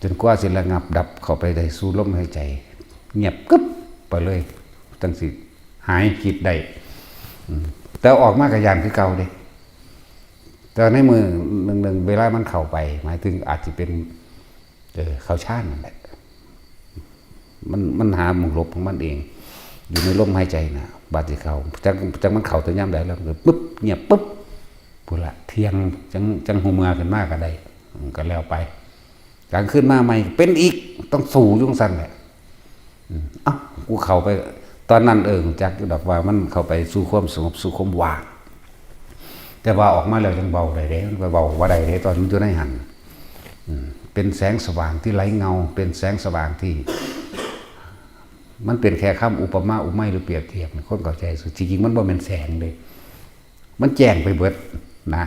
จนกว่าสิระงับดับเข้าไปได้สู่ลมหายใจเงียบกึ๊บไปเลยจังสิหายคิดได้แต่ออกมากับยานคือเก่าเด้แต่ในมือหนึ่งเวลามันเข้าไปหมายถึงอาจจะเป็นเข้าชาตินั่นแหละมันหาหมุงลบของมันเองอยู่ในลมหายใจนะบาดที่เขาจังมันเข่าตัวย่ำได้แล้วปุ๊บเงียบปุ๊บพูดละเที่ยงจังหูเมือกันมากก็ได้ก็แล้วไปการขึ้นมาใหม่เป็นอีกต้องสู่ยุ่งสั้นแหละกูเข้าไปตอนนั้นจากดอกว่ามันเข้าไปสู่ความสงบสู่ความว่างแต่ว่าออกมาแล้วยังเบาได้เด้เบาว่าได้เด้ตอนมันอยู่ในหันเป็นแสงสว่างที่ไร้เงาเป็นแสงสว่างที่มันเป็นแค่คำอุปมาอุปไมยหรือเปรียบเทียบคนเข้าใจจริงๆมันบ่เป็นแสงเลยมันแจ้งไปเบิดนะ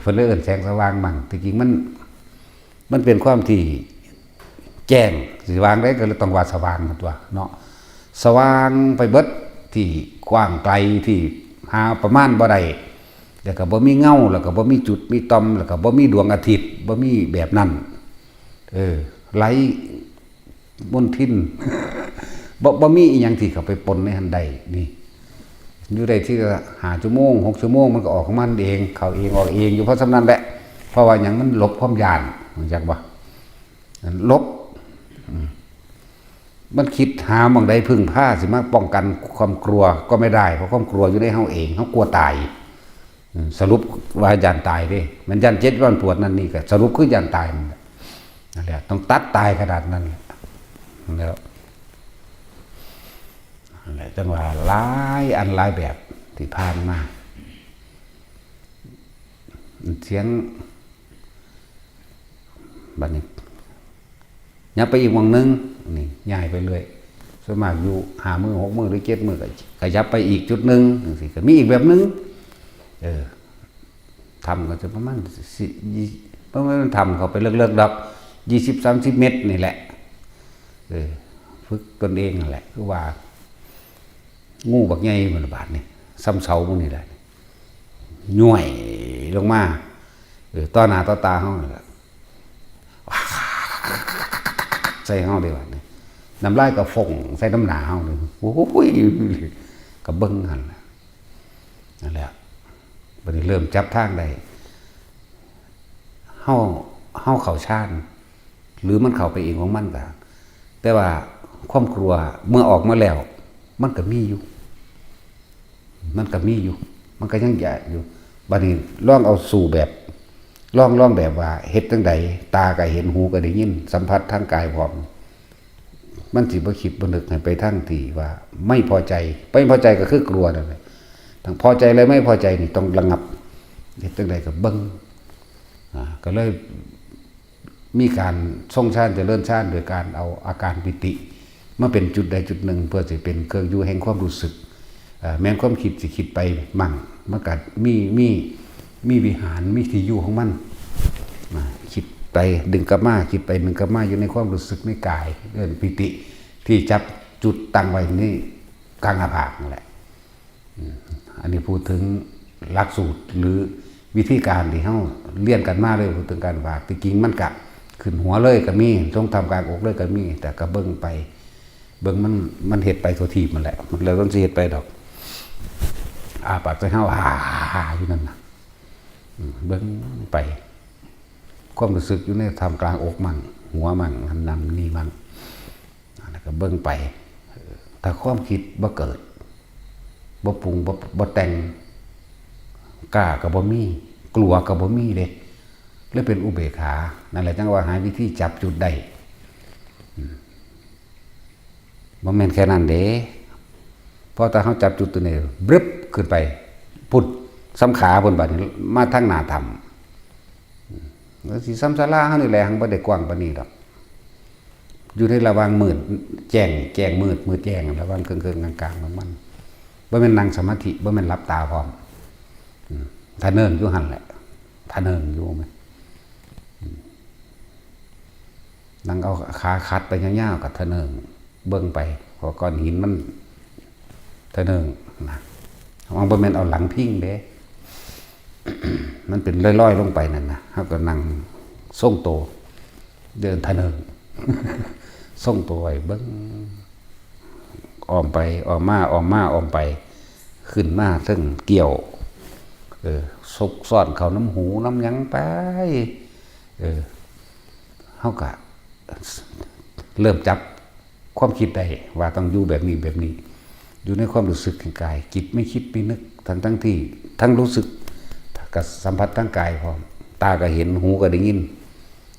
เพิ่นเลยเอิ้นแสงสว่างมั่งจริงๆมันเป็นความที่แจ้งสว่างได้ก็เลยต้องว่าสว่างตัวเนาะสว่างไปเบิดที่กว้างไกลที่หาประมาณบ่ได้แล้วก็บ่มีเงาแล้วก็บ่มีจุดมีต่อมแล้วก็บ่มีดวงอาทิตย์บ่มีแบบนั้นไหลบนทินบ่มีอีหยังที่เข้าไปปนในหันใดนี่อยู่ได้ที่5 ชั่วโมง 6 ชั่วโมงมันก็ออกของมันเองเข้าเองออกเองอยู่เพราะฉะนั้นแหละเพราะว่าหยังมันลบความย่านรู้จักบ่ลบมันคิดหาบางใดพึ่งผ้าสิมาป้องกันความกลัวก็ไม่ได้เพราะความกลัวอยู่ในเฮาเองเฮากลัวตายสรุปว่าย่านตายเด้มันย่านเจ็บย่านปวดนั่นนี่ก็สรุปคือย่านตายนั่นแหละต้องตัดตายขนาดนั้นแล้วนั่นแหละจังว่าหลายอันหลายแบบที่ผ่านมาเสียงบัดนี้ยับไปอีกวงนึงนี่ย้ายไปเลยส่วนมากอยู่5 มื้อ 6 มื้อหรือ7 มื้อก็ยับไปอีกจุดนึงจังซี่ก็มีอีกแบบนึง ทำก็จะประมาณประมาณทำเขาไปเลิกๆดอก20-30 เม็ดนี่แหละฝึกตนเองนั่นแหละคือว่างูบักใหญ่มันบาดนี่ซ้ำเสาพวกนี้ได้ย่วยลงมาต่อหน้าต่อตาเฮานั่นแหละใส่เฮาได้บาดนี่น้ำลายก็ฟงใส่น้ำหนาเฮาเลยโอ้ยก็เบิ่งหั่นนั่นแหละบัดนี้เริ่มจับทางได้เฮาเข้าชานหรือมันเข้าไปเองของมันก็แต่ว่าความกลัวเมื่อออกมาแล้วมันก็มีอยู่มันก็ยังใหญ่อยู่บัดนี้ลองเอาสู่แบบลองแบบว่าเฮ็ดจังใดตาก็เห็นหูก็ได้ยินสัมผัสทางกายพร้อมมันสิบ่คิดบ่นึกให้ไปทางที่ว่าไม่พอใจก็คือกลัวนั่นแหละทั้งพอใจและไม่พอใจนี่ต้องระงับเฮ็ดจังใดก็เบิ่งก็เลยมีการทรงฌานเจริญฌานโดยการเอาอาการปิติมาเป็นจุดใดจุดหนึ่งเพื่อจะเป็นเครื่องอยู่แห่งความรู้สึกแม้ความคิดสิคิดไปมั่งมันก็มีวิหารมีที่อยู่ของมันคิดไปดึงกลับมาคิดไปดึงกลับมาอยู่ในความรู้สึกในกายเรื่องปิติที่จับจุดตั้งไว้นี่กลางหน้าผากนั่นแหละอันนี้พูดถึงหลักสูตรหรือวิธีการที่เฮาเรียนกันมาเลยพูดถึงการฝากที่จริงมันก็ขึ้นหัวเลยก็มีต้องทำกลางอกเลยก็มีแต่ก็เบิ่งไปเบิ่งมันเฮ็ดไปตัวทีมันแหละมันเลยต้องสิเฮ็ดไปดอกปากใส่เฮาอยู่นั่นน่ะเบิ่งไปความรู้สึกอยู่ในทำกลางอกมั่งหัวมั่งนำนี่มั่งแล้วก็เบิ่งไปถ้าความคิดบ่เกิดบ่ปรุงบ่แต่งกล้าก็บ่มีกลัวก็บ่มีเด้เลยเป็นอุเบกขานั่นแหละจังว่าหาวิธีจับจุดได้บ่แม่นแค่นั้นเด้พอถ้าเฮาจับจุดตัวนี้บรึบขึ้นไปพุดซ้ำขาพุ่นบัดนี้มาทางหน้าธรรมแล้วสิซ้ำศาลาเฮานี่แหละหังบ่ได้กว้างปานนี้ดอกอยู่ในระหว่างมืดแจ้งมืดแจ้งระหว่างเครื่องๆกลางๆของมันบ่แม่นนั่งสมาธิบ่แม่นหลับตาพร้อมถ้าเนิ่นอยู่หั่นแหละถ้าเนิ่นอยู่มั้ยนั่งเอาขาคัดไปยาวๆกับทะเนิงเบิ่งไปเพราะก้อนหินมันทะเนิงนะมันบ่แม่นเอาหลังพิงเด้ มันเป็นลอยๆลงไปนั่นนะเฮาก็นั่งทรงโตเดินทะเนิง ทรงโตไว้เบิ่งอ้อมไปอ้อมมาไปขึ้นมาซึ่งเกี่ยวซุกซ่อนเข้าน้ำหูน้ำหยังไปเฮาก็เริ่มจับความคิดได้ว่าต้องอยู่แบบนี้อยู่ในความรู้สึกทางกายจิตไม่คิดไม่นึกทั้งที่ทั้งรู้สึกกับสัมผัสทางกายพร้อมตาก็เห็นหูก็ได้ยิน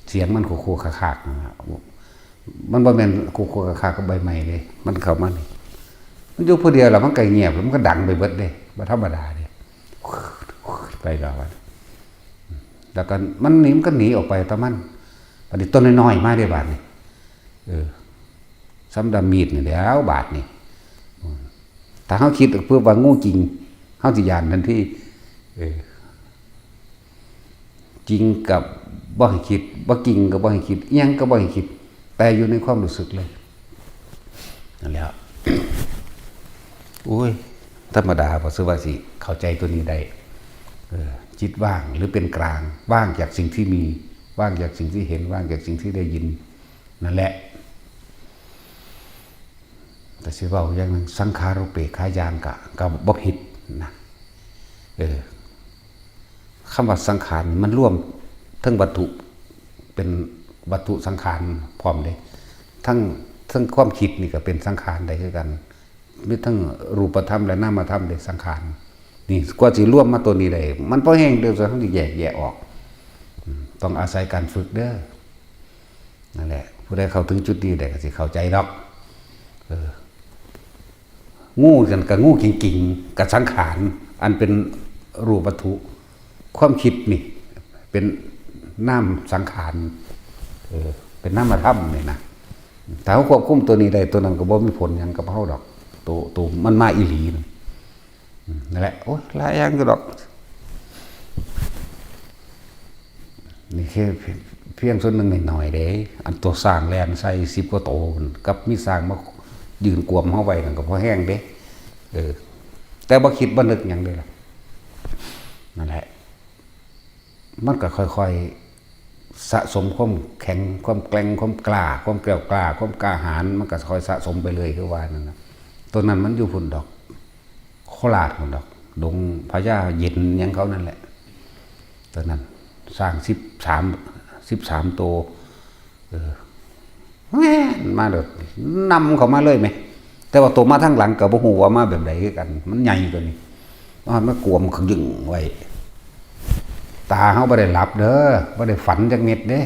เสียงมันโคๆคากๆนะมันบ่แม่นโคๆคากๆกับใบไม้เลยมันเข้ามานี่มันอยู่ผู้เดียวแล้วมันก็เงียบแล้วมันก็ดังไปเบิดเด้บ่ธรรมดาเด้ไปแล้วก็มันก็หนีออกไปตะมันบัดนี้ต้นน้อยๆมาได้บาดนี่ซ้ำดำมีดนี่แล้วบาดนี่ถ้าเฮาคิดเพื่อว่างูจริงเฮาสิย่านทันทีจริงกับบ่ให้คิดบ่จริงก็บ่ให้คิดอิหยังก็บ่ให้คิดแต่อยู่ในความรู้สึกเลยนั่นแหละโอ้ยธรรมดาบ่ซื้อว่าสิเข้าใจตัวนี้ได้จิตว่างหรือเป็นกลางว่างจากสิ่งที่มีว่างจากสิ่งที่เห็นว่างจากสิ่งที่ได้ยินนั่นแหละแต่สิเว้าอย่างนึงสังขารุเปกขายานก็บ่ผิดนะคำว่าสังขารมันร่วมทั้งวัตถุเป็นวัตถุสังขารพร้อมเลยทั้งความคิดนี่ก็เป็นสังขารได้คือกันมีทั้งรูปธรรมและนามธรรมได้สังขารนี่กว่าสิร่วมมาตัวนี้ได้มันบ่แห้งเดี๋ยวจะต้องแยกออกต้องอาศัยการฝึกเด้อนั่นแหละผู้ใดเข้าถึงจุดนี้ได้ก็สิเข้าใจดอกงูกันกับงูกิ่งๆกับสังขารอันเป็นรูปวัตถุความคิดนี่เป็นนามสังขารเป็นนามธรรมนี่นะถ้าเขาควบคุมตัวนี้ได้ตัวนั้นก็บ่มีผลหยังกับเฮาดอกตัวมันมาอีหลีนั่นแหละโอ้ยหลายอย่างอยู่ดอก นี่แค่เพียงส่วนหนึ่งหน่อยๆเด้อันตัวสร้างแลนใส่10 กว่าโตกับมีสร้างมายืนกวมเฮาไว้นั่นก็พอแห้งเด้แต่บ่คิดบ่นึกหยังเลยล่ะนั่นแหละมันก็ค่อยๆสะสมความแข็งความแกร่งความกล้าความเกลียวกล้าความกล้าหาญมันก็ค่อยสะสมไปเลยคือว่านั่นน่ะตัวนั้นมันอยู่พุ่นดอกโคราชพุ่นดอกดงพญาเย็นหยังเขานั่นแหละตัวนั้นสร้าง13ตัวแม่นมาเด้อนำเข้ามาเลยไหมแต่ว่าตัวมาทางหลังก็บ่ฮู้ว่ามาแบบใดคือกันมันใหญ่ตัวนี้มันกวมขยึงไว้ตาเฮาบ่ได้หลับเด้อบ่ได้ฝันจักเม็ดเด้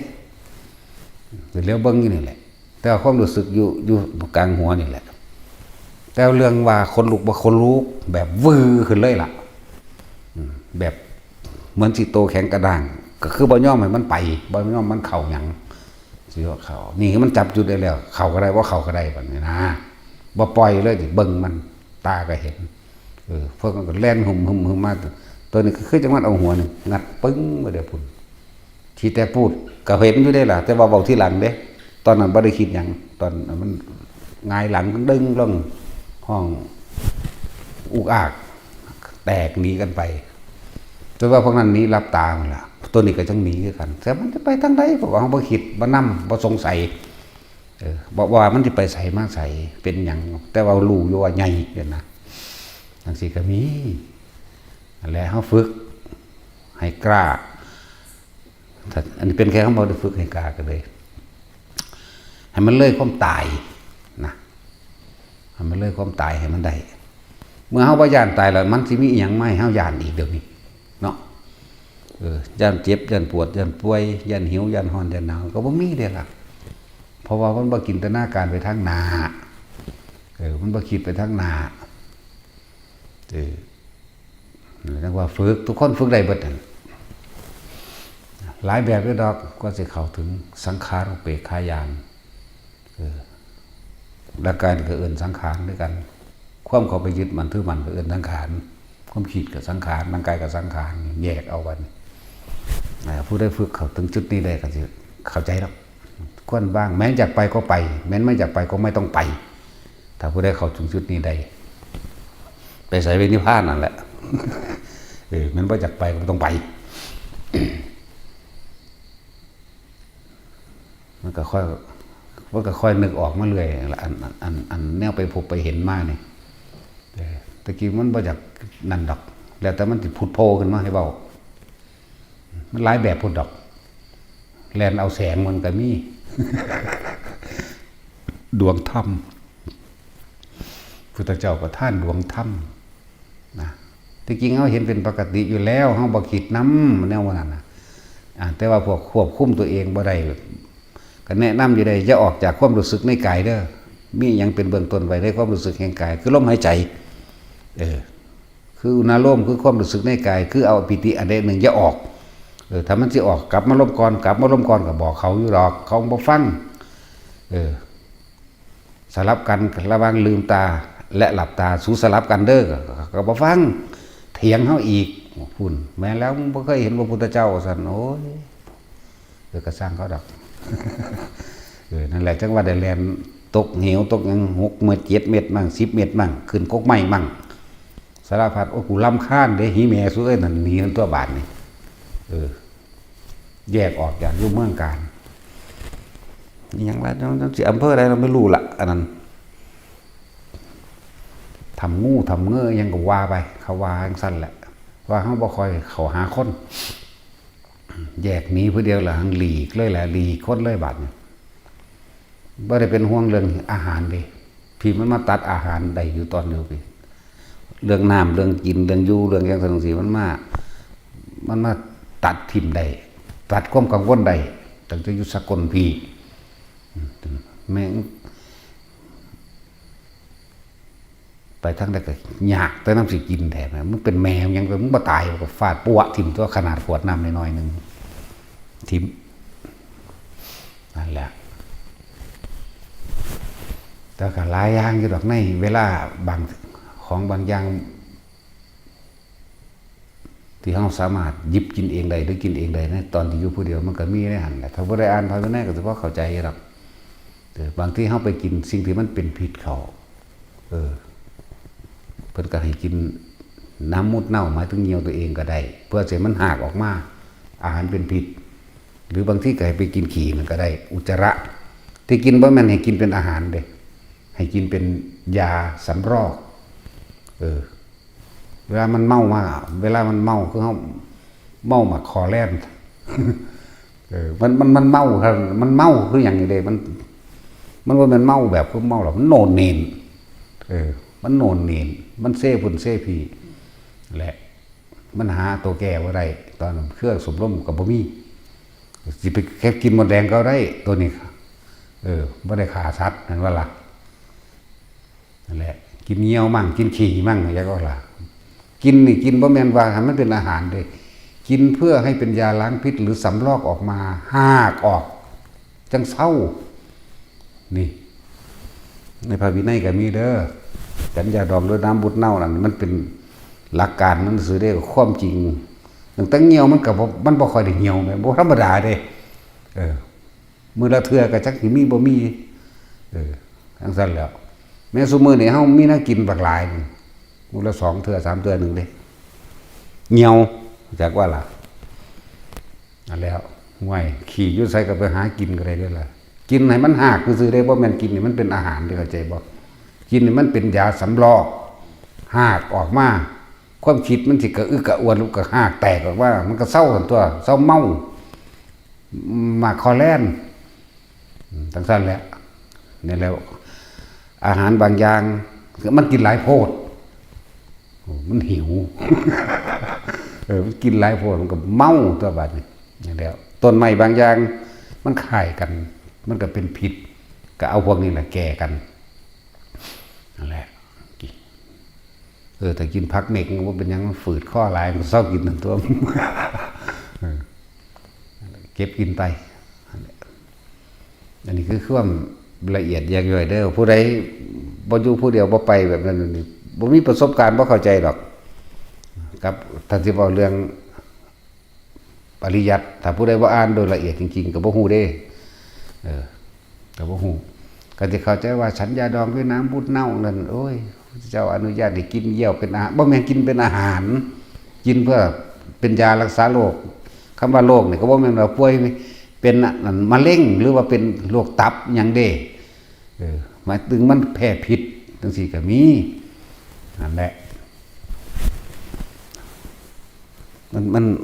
เลี้ยวเบิ่งอยู่นี่แหละแต่ความรู้สึกอยู่กลางหัวนี่แหละแต่เรื่องว่าคนลุกบ่คนลุกแบบวือขึ้นเลยล่ะแบบเหมือนสิโตแข็งกระด้างก็คือบ่ยอมให้มันไปบ่ยอมมันเข้าหยังสิว่าเข้านี่มันจับจุดได้แล้วเข้าก็ได้บ่เข้าก็ได้บัดนี้นะบ่ปล่อยเลยสิเบิ่งมันตาก็เห็นพวกมันก็แล่นหุ่มมาตัวนี้คือจังมันเอาหัวนึงงัดปึ้งมาเดี๋ยวพุ่นที่แต่พูดก็เห็นอยู่ได้ล่ะแต่ว่าเว้าที่หลังเด้ตอนนั้นบ่ได้คิดหยังตอนมันหงายหลังดึงลงห้องอุกอากแตกหนีกันไปจนว่าพวกนั้นหนีรับตามันล่ะตัวนี้ก็จังหนีคือกันแต่มันจะไปทางใดพวกเขาบ่คิดบ่นำบ่สงสัยบอกว่ามันสิไปไสมาไสเป็นหยังแต่ว่ารู้อยู่ว่าใหญ่เด้นะจังซี่ก็มีแล้วเฮาฝึกให้กล้าอันนี้เป็นแค่เฮาบ่ได้ฝึกให้กล้าก็เลยให้มันเลยความตายนะให้มันเลยความตายให้มันได้เมื่อเฮาบ่ย่านตายแล้วมันสิมีอีหยังมาให้เฮาย่านอีกเดี๋ยวนี้เนาะย่านเจ็บย่านปวดย่านป่วยย่านหิวย่านร้อนย่านหนาวก็บ่มีเด้ล่ะเพราะว่ามันบ่จินตนาการไปทางหน้ามันบ่คิดไปทางหน้าเรียกว่าฝึกทุกคนฝึกได้เบิดนั่นหลายแบบด้วยดอกก็สิเข้าถึงสังขารอุเบกขาญาณและกายก็เอิ้นสังขารด้วยกันความเข้าไปยึดมันถือมันก็เอิ้นสังขารความคิดกับสังขารร่างกายกับสังขารแยกเอากันผู้ได้ฝึกเข้าถึงจุดนี้ได้ก็สิเข้าใจแล้วควรบ้างแม้อยากไปก็ไปแม้ไม่อยากไปก็ไม่ต้องไปถ้าผู้ได้เข้าถึงจุดนี้ได้ไปใส่เวนิพพานนั่นแหละมันบ่อยากไปก็ต้องไปมันก็ค่อยนึกออกมาเรื่อยอันแนวไปพบไปเห็นมานี่ตะกี้มันบ่อยากนั่นดอกแล้วแต่มันสิพุดโผล่ขึ้นมาให้เว้ามันหลายแบบพุดดอกแลนเอาแสงมันก็มี ดวงธรรมพุทธเจ้าประทานดวงธรรมนะที่จริงเขาเห็นเป็นปกติอยู่แล้วเขาบ่คิดนำแนวนั้นนะแต่ว่าพวกควบคุมตัวเองบ่ได้ก็แนะนำอยู่ได้อย่าออกจากความรู้สึกในกายเด้อมีหยังเป็นเบื้องต้นไว้ในความรู้สึกแห่งกายคือลมหายใจคืออุณาโลมคือความรู้สึกในกายคือเอาปิติอันใดหนึ่งอย่าออกถ้ามันสิออกกลับมาลมก่อนก็บอกเขาอยู่หรอกเขาบ่ฟังสลับกันระหว่างลืมตาและหลับตาสู้สลับกันเด้อก็บ่ฟังเถียงเฮาอีกพุ่นแม้แล้วบ่เคยเห็นพระพุทธเจ้าซั่นโอ้ยก็สร้างเขาดอกนั่นแหละจังว่าได้แล่นตกเหวตกหยัง6 เม็ด7 เม็ดมั่ง10 เม็ดมั่งขึ้นกกไม้มั่งสารพัดโอ้กูรำคาญเด้หิแม่ซุเอ้ยนั่นหนีทั้งตัวบาดนี่แยกออกจากอยู่เมืองการนี่หยังล่ะจังสิอำเภอใดเราไม่รู้ล่ะอันนั้นทำงูทำเงยยังก็ว่าไปเขาว่าจังซั่นแหละว่าเฮาบ่ค่อยเข้าหาคนแยกหนีผู้เดียวล่ะหังหลีกเลยแหละหลีกคนเลยบาดนี่บ่ได้เป็นห่วงเรื่องอาหารเด้พี่มันมาตัดอาหารได้อยู่ตอนเดียวพี่เรื่องน้ำเรื่องกินเรื่องอยู่เรื่องอย่างต่างๆมันมาตัดทิ่มได้ตัดความกังวลได้ตั้งแต่อยู่สกลพี่แม่งไปทั้งใดก็ยากแต่น้ำสิกินแถมมึงเป็นแมวยังมึงบ่ตายก็ฟาดปัวทิ่มตัวขนาดขวดน้ำน้อยๆนึงทิ่มนั่นแหละแต่ก็หลายอย่างอยู่ดอกในเวลาบางของบางอย่าง ที่เฮาสามารถหยิบกินเองได้หรือกินเองได้ในตอนที่อยู่ผู้เดียวมันก็มีในหั่นแหละถ้าบ่ได้อ่านพระวินัยก็สิบ่เข้าใจหรอกบางทีเฮาไปกินสิ่งที่มันเป็นพิษเขาเพิ่นก็ให้กินน้ำมุดเน่าหมายถึงเหี่ยวตัวเองก็ได้เพื่อให้มันหากออกมาอาหารเป็นพิษหรือบางทีก็ให้ไปกินขี้มันก็ได้อุจจาระที่กินบ่แม่นให้กินเป็นอาหารเด้ให้กินเป็นยาสำรอกเวลามันเมามาเวลามันเมาคือเฮาเมามาคอแล่นมันเมาครับมันเมาคืออย่างนี้เด้มันว่ามันเมาแบบคือเมาหรอกมันโนนเนนมันโนนเนนมันเซ่พุ่นเซ่พีแหละมันหาตัวแก่บ่ได้ตอนเครื่องสมรมกับบ่มีสิไปแค่กินมดแดงก็ได้ตัวนี้บ่ได้ขาสัตว์นั่นว่าล่ะนั่นแหละกินเงี้ยวมั่งกินขี้มั่งอย่างก็ล่ะกินนี่กินบ่แม่นว่าให้มันเป็นอาหารเด้กินเพื่อให้เป็นยาล้างพิษหรือสำลอกออกมาหากออกจังเศร้านี่ในพระวินัยก็มีเด้อฉันยาดองด้วยน้ำบุดเน่านั่นมันเป็นหลักการมันสื่อได้ความจริงตั้งเหี่ยวมันก็มันบ่ค่อยได้เหี่ยวแม่บ่ธรรมดาเด้มื้อละเทื่อก็จักสิมีบ่มีจังซั่นแหล้วแม้ซุมื้อนี้เฮามีแนวกินบักหลายมื้อละ2เทื่อ3เทื่อนึงเด้เหี่ยวจักว่าล่ะนั่นแล้วห่วยขี้อยู่ไสก็ไปหากินก็ได้เด้อล่ะกินให้มันหากซื่อๆได้บ่แม่นกินนี่มันเป็นอาหารเด้อเข้าใจบ่กินนี่มันเป็นยาสำรอกหากออกมาความคิดมันสิกระอึกกระอ่วนลูกกระหากแตกออกว่ามันก็เศร้ากันตัวเศร้าเมามาคอแล่นทั้งสั้นแหละนี่แล้วอาหารบางอย่างมันกินหลายโพดมันหิวมันกินหลายโพดมันก็เมาตัวบัดนี่แล้วต้นไม้บางอย่างมันข่ายกันมันก็เป็นพิษก็เอาพวกนี้แหละแก่กันนั่นแหละแต่กินพักเมกว่าเป็นยังฝืดข้อลายมันเศร้ากินหนึ่งตัวเก็บกินไปอันนี้คือความละเอียดแยกย่อยเด้อผู้ใดบ่อยู่ผู้เดียวบ่ไปแบบนั้นนี่บ่มีประสบการณ์บ่เข้าใจหรอกกับท่านที่เว้าเรื่องปริยัติถ้าผู้ใดบ่อ่านโดยละเอียดจริงๆก็บ่ฮู้เด้ก็บ่ฮู้ก็สิเข้าใจว่าฉันยาดองด้วยน้ำบุดเน่านั่นโอ้ยเจ้าอนุญาตให้กินเยี่ยวเป็นอาหารบ่แม่นกินเป็นอาหารกินเพื่อเป็นยารักษาโรคคำว่าโรคนี่ก็บ่แม่นว่าป่วยเป็นมะเร็งหรือว่าเป็นโรคตับหยังเด้หมายถึงมันแพ้พิษจังซี่ก็มีนั่นแหละ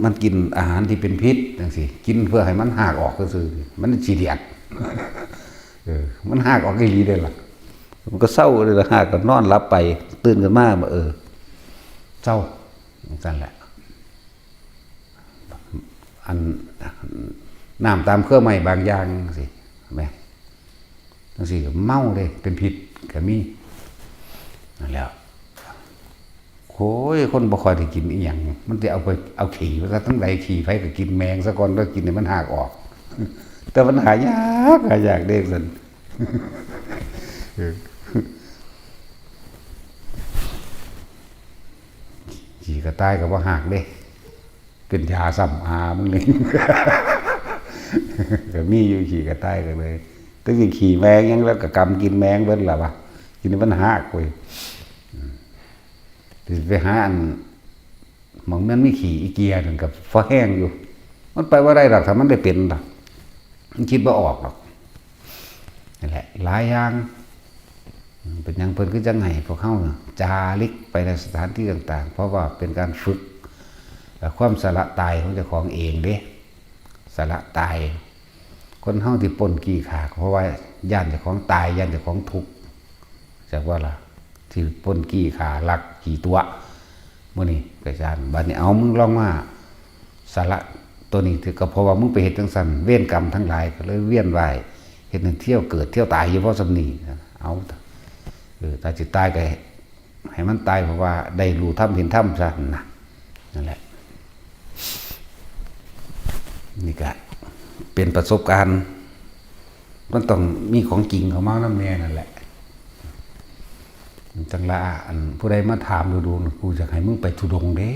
มันกินอาหารที่เป็นพิษจังซี่กินเพื่อให้มันหากออกซื่อๆมันสิเดียดมันหากออกอีหลีเด้ล่ะมันก็เศร้าเลยละหากก็นอนหลับไปตื่นกันมาเศร้านั่นแหละอันน้ำตามเครื่องใหม่บางอย่างสิแม่ทั้งสี่เมาเลยเป็นพิษก็มีนั่นแหละโอ้ยคนบ่ค่อยได้กินอีหยังมันจะเอาขี่ไปซะทั้งใดขี่ไปก็กินแมงซะก่อนแล้วกินให้มันหากออกแต่มันหายากเด้ซั่นขี่กระต่ายก็บ่หักเด้เป็นยาซ้ำอามึงนี่ก็มีอยู่ขี่กระต่ายก็เลยตึ้งขี่แมงยังแล้วก็กำกินแมงเบิ่นล่ะวะกินมันหักเว้ยสิไปหาอันหม่องนั้นมีขี่อีเกียนั่นก็ฟ้าแห้งอยู่มันไปว่าได้ดอกถ้ามันได้เป็นดอกมันคิดบ่ออกดอกนี่แหละหลายอย่างเป็นอย่างเพิ่นคือจังไห้พวกเฮาจาริกไปในสถานที่ต่างๆเพราะว่าเป็นการฝึกความสละตายของเจ้าของเองเด้สละตายคนเฮาที่ปนกี่ขาเพราะว่าย่านเจ้าของตายย่านเจ้าของทุกข์จากว่าล่ะที่ปนกี่ขาลักกี่ตัวมื้อนี้กระจานบัดนี้เอามึงลองมาสละตัวนี้ถือก็เพราะว่ามึงไปเฮ็ดจังซั่นเวรกรรมทั้งหลายก็เลยเวียนว่ายเฮ็ดให้เที่ยวเกิดเที่ยวตายอยู่เพราะสำนี้เอาถ้าสิตายก็ให้มันตายเพราะว่าได้รู้ธรรมเห็นธรรมซะนั่นแหละนี่ก็เป็นประสบการณ์มันต้องมีของจริงเข้ามานำแน่นั่นแหละจังละอันผู้ใดมาถามดูกูจะให้มึงไปธุดงค์เด้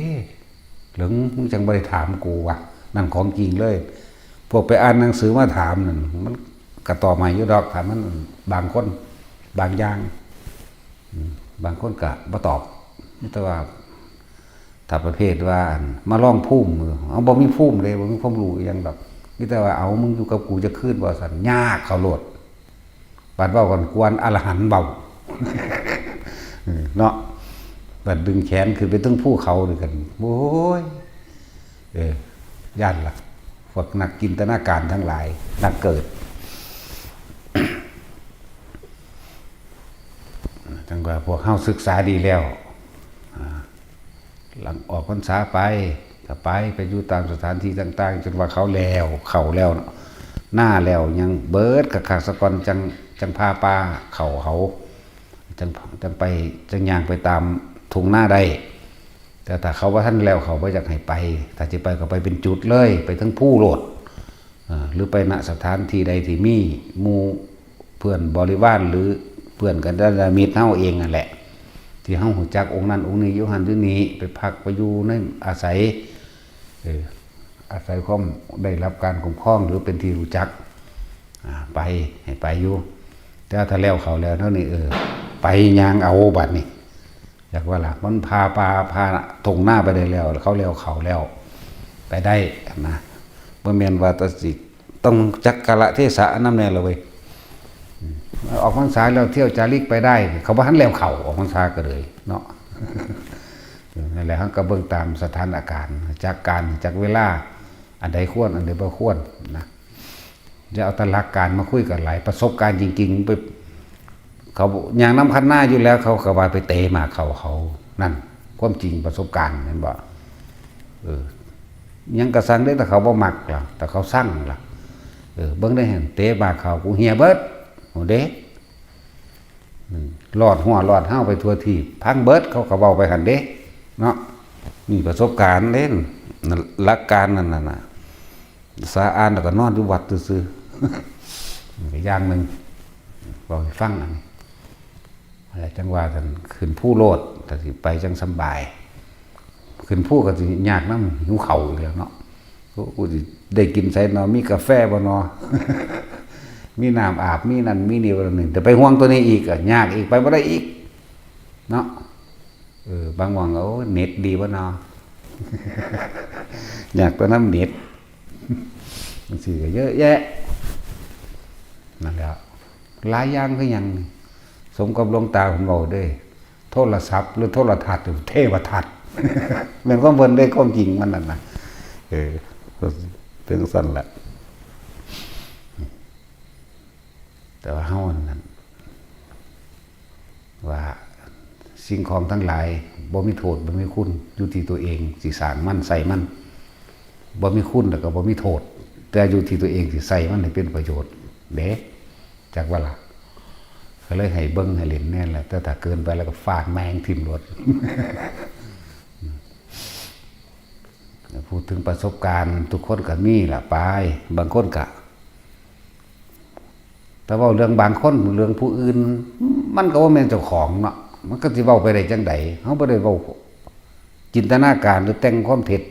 หรือมึงจังบ่ได้ถามกูวะนั่นของจริงเลยพวกไปอ่านหนังสือมาถามนั่นมันก็ตอบมาอยู่ดอกถามมันบางคนบางอย่างบางคนก็บ่ตอบแต่ว่าถ้าประเภทว่ามาลองพุ่มเอาบ่มีพุ่มเลยบ่มีความรู้อย่างดอกนี่แต่ว่าเอามึงอยู่กับกูจะขึ้นบ่สั่นยากเขาโลดบาดเว้ากันกวนอรหันต์เบาเนาะบัดดึงแขนขึ้นไปถึงภูเขาด้วยกันโอ้ยย่านล่ะพวกนักจินตนาการทั้งหลายนักเกิดจังว่าพวกเฮาศึกษาดีแล้วหลังออกพรรษาไปก็ไปอยู่ตามสถานที่ต่างๆจนว่าเขาแล้วเข้าแล้วหน้าแล้วยังเบิดกับขาสกรจังพาปลาเข่าเขาจังไปจังย่างไปตามทุ่งหน้าได้แต่ถ้าเขาว่าท่านแล้วเขาบ่อยากให้ไปถ้าจะไปก็ไปเป็นจุดเลยไปทั้งผู้โลดหรือไปณสถานที่ใดที่มีหมู่เพื่อนบริวารหรือเพื่อนกันได้มิตรเฮาเองนั่นแหละที่เฮารู้จักองค์นั้นองค์นี้อยู่หันอยู่นี้ไปพักไปอยู่ในอาศัยความได้รับการคุ้มครองหรือเป็นที่รู้จักไปให้ไปอยู่แต่ถ้าแล้วเขาแล้วเท่านี้ไปยางเอาบัดนี่อยากว่าล่ะมันพาทงหน้าไปได้แล้วเขาแล้วเขาแล้วไปได้นะบ่แม่นว่าตสิต้องจักกะละเทศะนำแน่เลยเว้ยออกพรรษาแล้วเที่ยวจาริกไปได้เขาบ่ทันแล้วเขาออกพรรษาก็เลยเนาะนั่นแหละเฮาก็เบิ่งตามสถานการณ์จากการจากเวลาอันใดควรอันใดบ่ควรนะจะเอาแต่หลักการมาคุยกันหลายประสบการณ์จริงๆไปเขาอย่างน้ำคันหน้าอยู่แล้วเขาก็ว่าไปเตะมาเขานั่นความจริงประสบการณ์เห็นบ่ยังกระสังได้แต่เขาบ่มักล่ะแต่เขาสั่งล่ะเบิ่งได้เห็นเตะมาเขากูเหี่ยเบิดโหเด้หลอดหัวหลอดเห้าไปทั่วที่พังเบิดเขาก็เว้าไปหั่นเด้เนาะมีประสบการณ์เล่นหลักการนั่นน่ะสาอ่านแล้วก็นอนอยู่วัดซื่อๆอย่างนึงบอกให้ฟังอันอะไรจังว่ากันขึ้นผู้โลดแต่สิไปจังสบายขึ้นผู้ก็สิยากนำหิวเข่าอีกแล้วเนาะกูสิได้กินไสเนาะมีกาแฟบ่เนาะ มีน้ำอาบมีนั่นมีนี่บ่นึงแต่ไปห่วงตัวนี้อีกยากอีกไปบ่ได้อีกเนาะบางวันโอ้เน็ตดีบ่เนาะ อยากตัวน้ำเน็ตมันสิก็เยอะแยะนั่นแหละหลายอย่างคือหยังสมกับหลวงตาผมบอกเด้โทรศัพท์หรือโทรทัศน์หรือเทวทัศน์ แม่นความเพิ่นได้ความจริงมันนั่นน่ะเป็นสั่นแหละแต่ว่าเฮานั่นว่าสิ่งของทั้งหลายบ่มีโทษบ่มีคุณอยู่ที่ตัวเองสิสร้างมันใส่มันบ่มีคุณแล้วก็บ่มีโทษแต่อยู่ที่ตัวเองสิใส่มันให้เป็นประโยชน์เด้จักว่าล่ะก็เลยให้เบิ่งให้เล่นแน่นแหละแต่ถ้าเกินไปแล้วก็ฟาดแมงทิ่มรถ พูดถึงประสบการณ์ทุกคนก็มีล่ะไปบางคนก็แต่ว่าเรื่องบางคนเรื่องผู้อื่นมันก็ว่าแม่นเจ้าของเนาะมันก็สิเว้าไปได้จังได๋เฮาบ่ได้เว้าจินตนาการหรือแต่งความเท็จ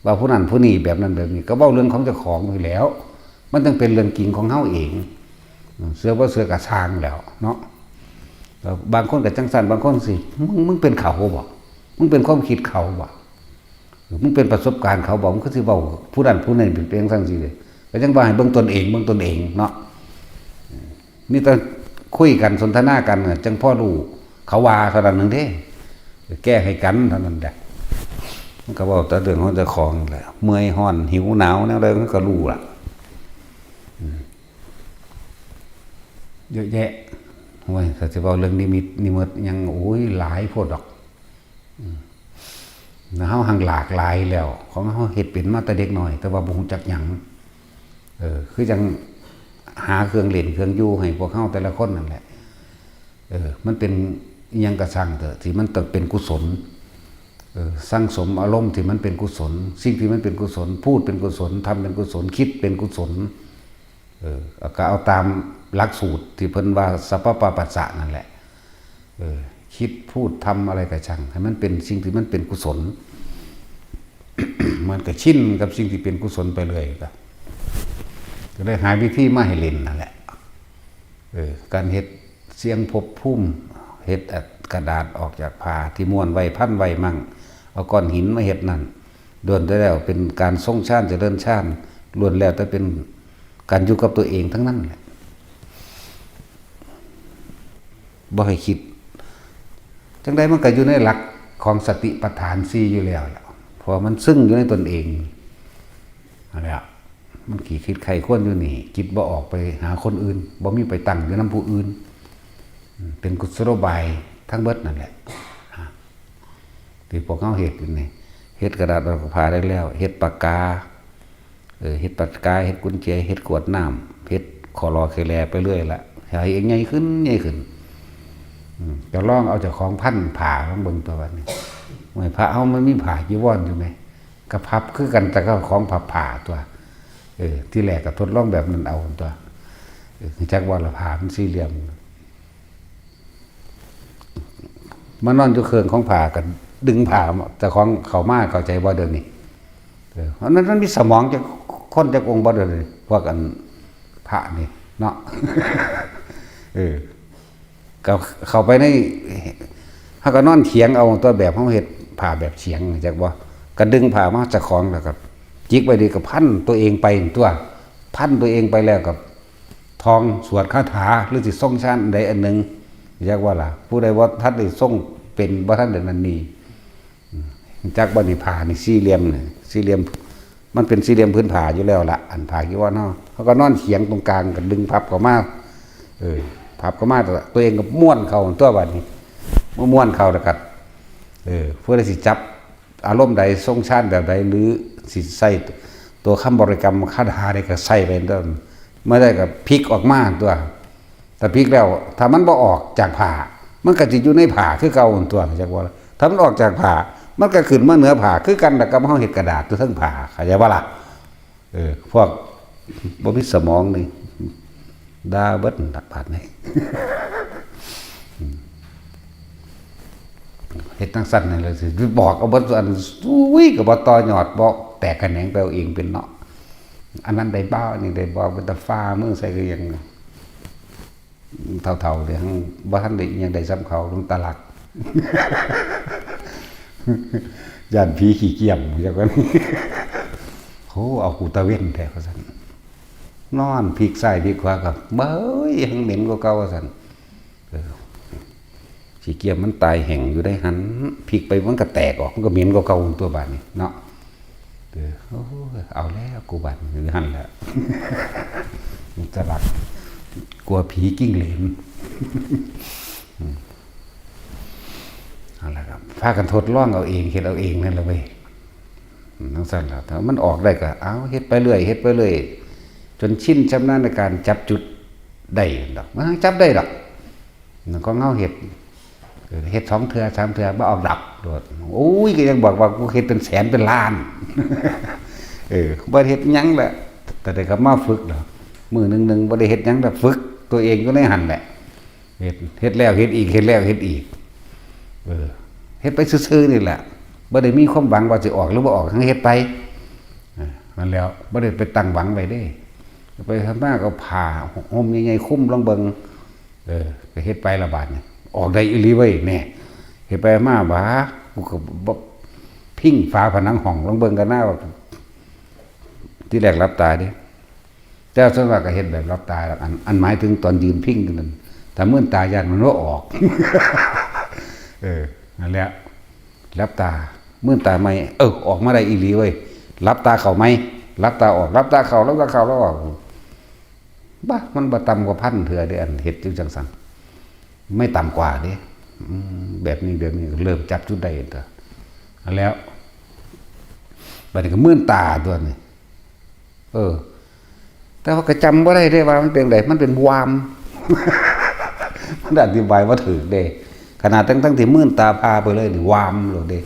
ว่าผู้นั้นผู้นี้แบบนั้นแบบนี้ก็เว้าเรื่องของเจ้าของอยู่แล้วมันต้องเป็นเรื่องจริงของเฮาเองเสือบ่เสือกะสร้างแล้วเนาะบางคนก็จังซั่นบางคนสิมึงเป็นเขาบ่มึงเป็นความคิดเขาบ่มึงเป็นประสบการณ์เขาบ่มึงก็สิเว้าผู้นั้นผู้นี้เป็นจังซี่เลยก็จังว่าให้เบิ่งตนเองเนาะนี่ต้องคุยกันสนทนากันจังพ่อรู้เขาว่าเท่านั้นนึงเด้แก้ให้กันเท่านั้นแหละมันก็เว้าแต่เรื่องของเจ้าของแหละเมื่อยร้อนหิวหนาวแนวใดมันก็รู้ล่ะเยอะแยะโอ้ยถ้าจะเว้าเรื่องนิมิตยังโอ้ยหลายโพดดอกเฮาหังหลากหลายแล้วของเฮาเฮ็ดเป็นมาแต่เด็กน้อยแต่ว่าบ่ฮู้จักหยังคือจังหาเครื่องเล่นเครื่องอยู่ให้พวกเฮาแต่ละคนนั่นแหละมันเป็นอิหยังกระสังเถอะที่มันต้องเป็นกุศลสร้างสมอารมณ์ที่มันเป็นกุศลสิ่งที่มันเป็นกุศลพูดเป็นกุศลทำเป็นกุศลคิดเป็นกุศลก็เอาตามหลักสูตรที่เพิ่นว่าสัพพะปัสสะนั่นแหละคิดพูดทำอะไรก็ช่างให้มันเป็นสิ่งที่มันเป็นกุศล มันก็ชินกับสิ่งที่เป็นกุศลไปเลยก็เลยหาวิธีมาให้เล่นนั่นแหละการเฮ็ดเสียงภพภูมิเฮ็ดกระดาษออกจากผ้าที่ม้วนไว้พันไว้มั่งเอาก้อนหินมาเฮ็ดนั่นล้วนแล้วเป็นการทรงชาติเจริญชาติล้วนแล้วแต่เป็นการอยู่กับตัวเองทั้งนั้นแหละบ่ให้คิดจังใดมันก็อยู่ในหลักของสติปัฏฐาน4อยู่แล้วล่ะเพราะมันซึ่งอยู่ในตนเองอะไรอ่ะมันกี่คิดใครควรอยู่นี่จิตบ่ออกไปหาคนอื่นบ่มีไปตั้งอยู่นำผู้อื่นเป็นกุศโลบายทั้งเบิดนั่นแหละที่พวกเขาเฮ็ดอยู่นี่เฮ็ดกระดาษออกผ้าได้แล้วเฮ็ดปากกาเฮ็ดปากกาเฮ็ดกุญแจเฮ็ดขวดน้ำเฮ็ดคอรอเคแลไปเรื่อยละให้เองใหญ่ขึ้นใหญ่ขึ้นจะลองเอาจากของพันผ่าลองเบิ่งตัววันนี้ไม่พระเอามันมีผ่าจีวรอยู่ไหมกระพับคือกันแต่ก็ของผ่าผ่าตัวที่แรกก็ทดลองแบบนั้นเอาตัวจักว่าละผ่ามันสี่เหลี่ยมมานอนอยู่เครื่องของผ่ากันดึงผ่าแต่ของเขามาเข้าใจบ่เดินนี่เพราะนั้นมันมีสมองจากคนจากองค์บ่เดินเลยพวกกันพระนี่เนาะก็เข้าไปในเขาก็นอนเถียงเอาตัวแบบเขาเห็ดผ่าแบบเฉียงจากบ่ก็ดึงผ่ามาจากของแล้วก็จิกไปดีกับพันตัวเองไปตัวพันตัวเองไปแล้วกับทองสวดคาถาหรือสิส่งชาติใดอันหนึ่งเรียกว่าล่ะผู้ใดว่าท่านได้ส่งเป็นว่าท่านเดินนันนี้จากบันิผ่านี่สี่เหลี่ยมเนี่ยสี่เหลี่ยมมันเป็นสี่เหลี่ยมพื้นผ่าอยู่แล้วล่ะอันผ่ากี่ว่าเนาะเขาก็นอนเฉียงตรงกลางกันดึงพับเข้ามาพับเข้ามาตัวเองก็ม้วนเข่าตัวบัดนี้เมื่อม้วนเข่าแล้วกัดเพื่อสิจับอารมณ์ใดทรงชาติแบบใดหรือสิใส่ตัวคำบริกรรมคาถาใดก็ใส่ไปต้นเมื่อได้กับพลิกออกมาตัวแต่พลิกแล้วถ้ามันบ่ออกจากผ่ามันก็จะอยู่ในผ่าคือเก่าตัวจากว่าถ้ามันออกจากผ่ามันก็ขึ้นมาเหนือผ่าคือกันแต่กับห้องเห็ดกระดาษตัวทั้งผ่าเข้าใจว่าล่ะพวกบ่มีสมองนี่ดาเบิดตัดผ่านนี่เฮ็ดตั้งสั้นนี่เลยสิบอกเอาเบิดอันอุ้ยก็บ่ต่อหยอดบ่แตกกันแหนงไปเอาเองเป็นเนาะอันนั้นได้บ้านี่ได้บ่เป็นตาฟ้ามือใส่ก็ยังเท่าๆเลยทั้งบ่ทันได้ยังได้ซ้ำเขาลงตลักย่านผีขี้เกียจจังว่านี่โหเอากูตะเว้นแท้ว่าซั่นนอนพลิกซ้ายพลิกขวาก็เบ้ยยังเหม็นกว่าเก่าว่าซั่นขี้เกียจมันตายแห้งอยู่ได้หันพลิกไปมันก็แตกออกมันก็เหม็นกว่าเก่าตัวบาดนี้เนาะเอาแล้วกูบาดอยู่หันแล้วมันตลักกลัวผีกิ้งเหลนเอาละครับพากันทดลองเอาเองเฮ็ดเอาเองนั่นแหละเว้ยทั้งสั้นแล้วถ้ามันออกได้ก็เอาเฮ็ดไปเรื่อยเฮ็ดไปเรื่อยจนชินชำนาญในการจับจุดได้ดอกมันจับได้ดอกมันก็เงาเฮ็ด2 เทื่อ 3 เทื่อบ่ออกดับโดดโอ้ยก็ยังบอกว่ากูเฮ็ดเป็นแสนเป็นล้านบ่เฮ็ดหยังแหละแต่ได้ก็มาฝึกดอกมื้อนึงบ่ได้เฮ็ดหยังแต่ฝึกตัวเองอยู่ในหั่นแหละเฮ็ดแล้วเฮ็ดอีกเฮ็ดแล้วเฮ็ดอีกเฮ็ดไปซื่อๆนี่แหละบ่ได้มีความหวังว่าสิออกหรือบ่ออกทั้งเฮ็ดไปนั่นแล้วบ่ได้ไปตั้งหวังไว้เด้ไปทำหน้าก็ผ่าห่มใหญ่ๆคุ้มลองเบิ่งก็เฮ็ดไปละบาดนี่ออกได้อีหลีเว้ยแน่เฮ็ดไปมาบ่ากูก็บ่พิงฝาผนังห้องลองเบิ่งกันหน้าว่าที่แรกรับตาดิแต่ส่วนมากก็เฮ็ดแบบรับตาอันหมายถึงตอนยืนพิงนั่นถ้ามื่นตาญาติมันบ่ออกนั่นแหละรับตามื่นตาไม่ออกมาได้อีหลีเว้ยรับตาเข้าไหมรับตาออกรับตาเข้ารับตาเข้าแล้วออกบ้ามันบ่ต่ำกว่า1,000เทื่อเด้อันเฮ็ดจังซั่นไม่ต่ำกว่าเด้แบบนี้เริ่มจับจุดได้เด้อแล้วบัดนี้ก็มื่นตาตัวนี้แต่ว่าก็จำบ่ได้เด้ว่ามันเป็นไดมันเป็นวามมันอธิบายบ่ถูกเด้ขนาดทั้งที่มื่นตาพาไปเลยนี่วามโลดเด้